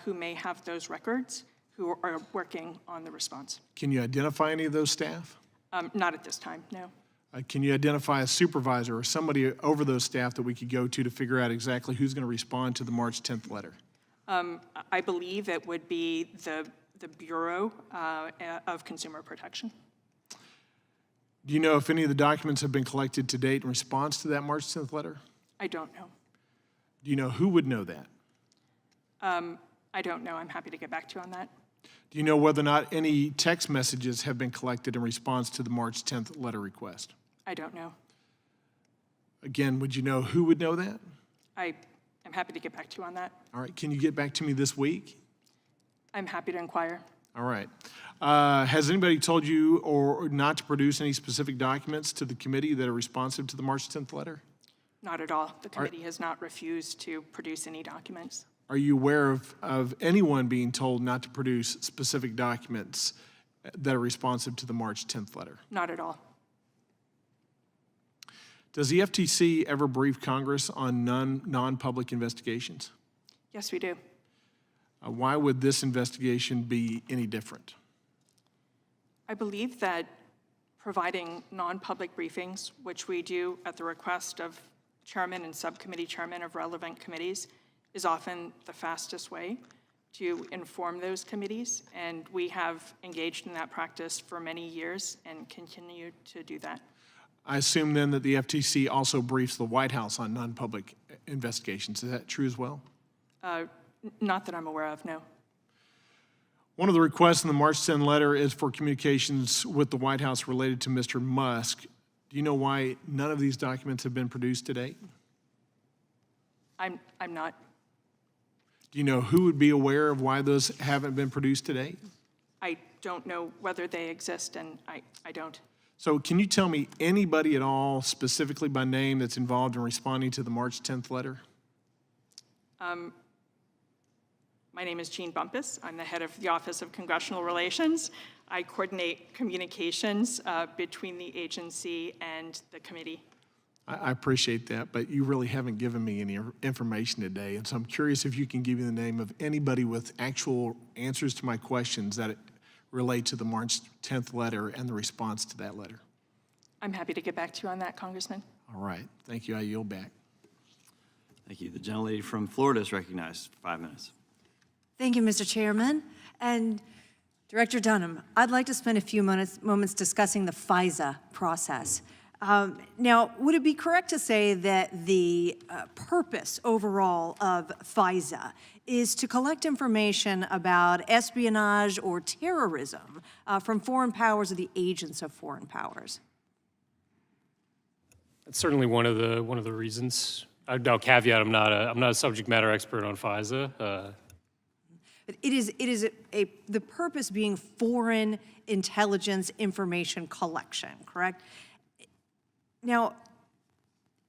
who may have those records who are working on the response. Can you identify any of those staff? Not at this time, no. Can you identify a supervisor or somebody over those staff that we could go to figure out exactly who's going to respond to the March 10th letter? I believe it would be the Bureau of Consumer Protection. Do you know if any of the documents have been collected to date in response to that March 10th letter? I don't know. Do you know who would know that? I don't know. I'm happy to get back to you on that. Do you know whether or not any text messages have been collected in response to the March 10th letter request? I don't know. Again, would you know who would know that? I am happy to get back to you on that. All right, can you get back to me this week? I'm happy to inquire. All right. Has anybody told you or not to produce any specific documents to the committee that are responsive to the March 10th letter? Not at all. The committee has not refused to produce any documents. Are you aware of anyone being told not to produce specific documents that are responsive to the March 10th letter? Not at all. Does the FTC ever brief Congress on non-public investigations? Yes, we do. Why would this investigation be any different? I believe that providing non-public briefings, which we do at the request of chairman and subcommittee chairman of relevant committees, is often the fastest way to inform those committees, and we have engaged in that practice for many years and continue to do that. I assume then that the FTC also briefs the White House on non-public investigations. Is that true as well? Not that I'm aware of, no. One of the requests in the March 10 letter is for communications with the White House related to Mr. Musk. Do you know why none of these documents have been produced to date? I'm not. Do you know who would be aware of why those haven't been produced to date? I don't know whether they exist, and I don't. So can you tell me anybody at all, specifically by name, that's involved in responding to the March 10th letter? My name is Jean Bumpus. I'm the head of the Office of Congressional Relations. I coordinate communications between the agency and the committee. I appreciate that, but you really haven't given me any information today, and so I'm curious if you can give me the name of anybody with actual answers to my questions that relate to the March 10th letter and the response to that letter. I'm happy to get back to you on that, Congressman. All right, thank you. I yield back. Thank you. The gentlelady from Florida is recognized. 5 minutes. Thank you, Mr. Chairman. And Director Dunham, I'd like to spend a few moments discussing the FISA process. Now, would it be correct to say that the purpose overall of FISA is to collect information about espionage or terrorism from foreign powers or the agents of foreign powers? That's certainly one of the reasons. I'll caveat, I'm not a subject matter expert on FISA. But it is the purpose being foreign intelligence information collection, correct? Now,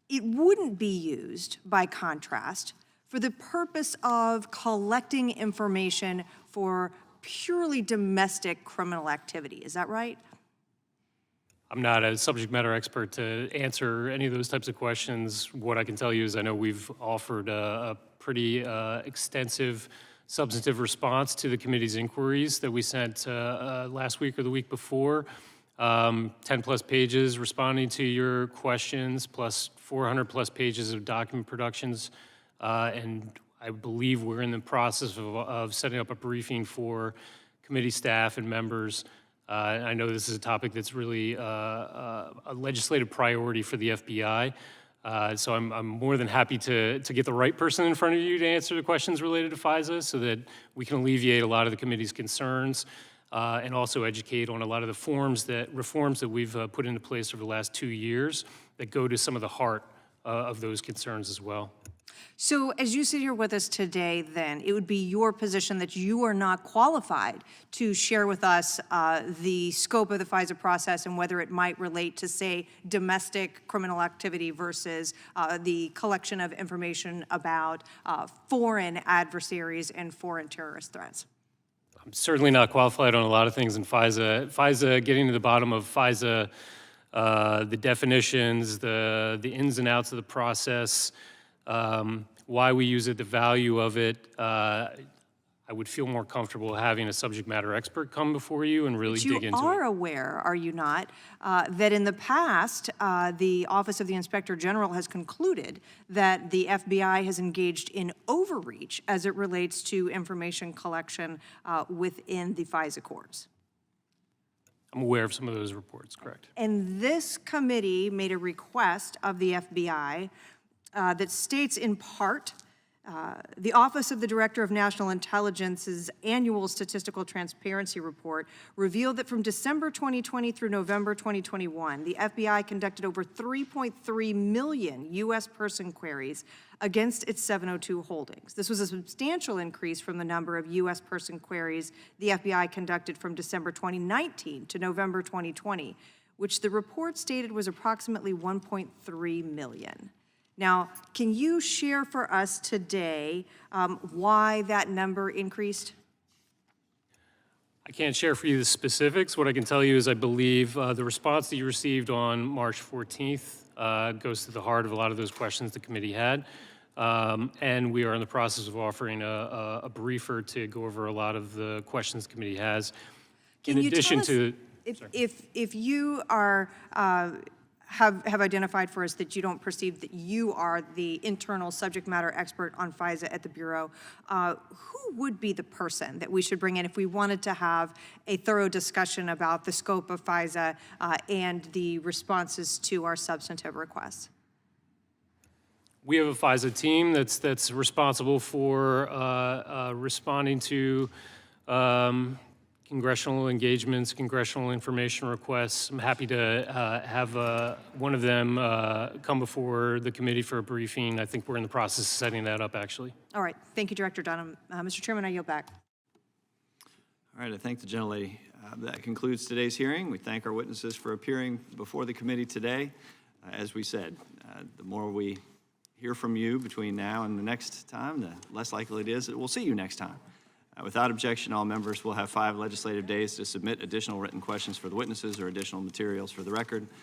it wouldn't be used, by contrast, for the purpose of collecting information for purely domestic criminal activity. Is that right? I'm not a subject matter expert to answer any of those types of questions. What I can tell you is I know we've offered a pretty extensive substantive response to the committee's inquiries that we sent last week or the week before. 10-plus pages responding to your questions, plus 400-plus pages of document productions. And I believe we're in the process of setting up a briefing for committee staff and members. I know this is a topic that's really a legislative priority for the FBI. So I'm more than happy to get the right person in front of you to answer the questions related to FISA so that we can alleviate a lot of the committee's concerns and also educate on a lot of the reforms that we've put into place over the last 2 years that go to some of the heart of those concerns as well. So as you sit here with us today, then, it would be your position that you are not qualified to share with us the scope of the FISA process and whether it might relate to, say, domestic criminal activity versus the collection of information about foreign adversaries and foreign terrorist threats. I'm certainly not qualified on a lot of things in FISA. Getting to the bottom of FISA, the definitions, the ins and outs of the process, why we use it, the value of it. I would feel more comfortable having a subject matter expert come before you and really dig into it. You are aware, are you not, that in the past, the Office of the Inspector General has concluded that the FBI has engaged in overreach as it relates to information collection within the FISA courts? I'm aware of some of those reports, correct. And this committee made a request of the FBI that states in part, the Office of the Director of National Intelligence's annual statistical transparency report revealed that from December 2020 through November 2021, the FBI conducted over 3.3 million U.S. person queries against its 702 holdings. This was a substantial increase from the number of U.S. person queries the FBI conducted from December 2019 to November 2020, which the report stated was approximately 1.3 million. Now, can you share for us today why that number increased? I can't share for you the specifics. What I can tell you is I believe the response that you received on March 14th goes to the heart of a lot of those questions the committee had. And we are in the process of offering a briefer to go over a lot of the questions the committee has. Can in you addition tell us to, if you are have identified for us that you don't perceive that you are the internal subject matter expert on FISA at the Bureau, who would be the person that we should bring in if we wanted to have a thorough discussion about the scope of FISA and the responses to our substantive requests? we have a FISA team that's responsible for responding to congressional engagements, congressional information requests. I'm happy to have one of them come before the committee for a briefing. I think we're in the process of setting that up, actually. All right. Thank you, Director Dunham. Mr. Chairman, I yield back. All right, I thank the gentlelady. That concludes today's hearing. We thank our witnesses for appearing before the committee today. As we said, the more we hear from you between now and the next time, the less likely it is that we'll see you next time. Without objection, all members will have 5 legislative days to submit additional written questions for the witnesses or additional materials for the record.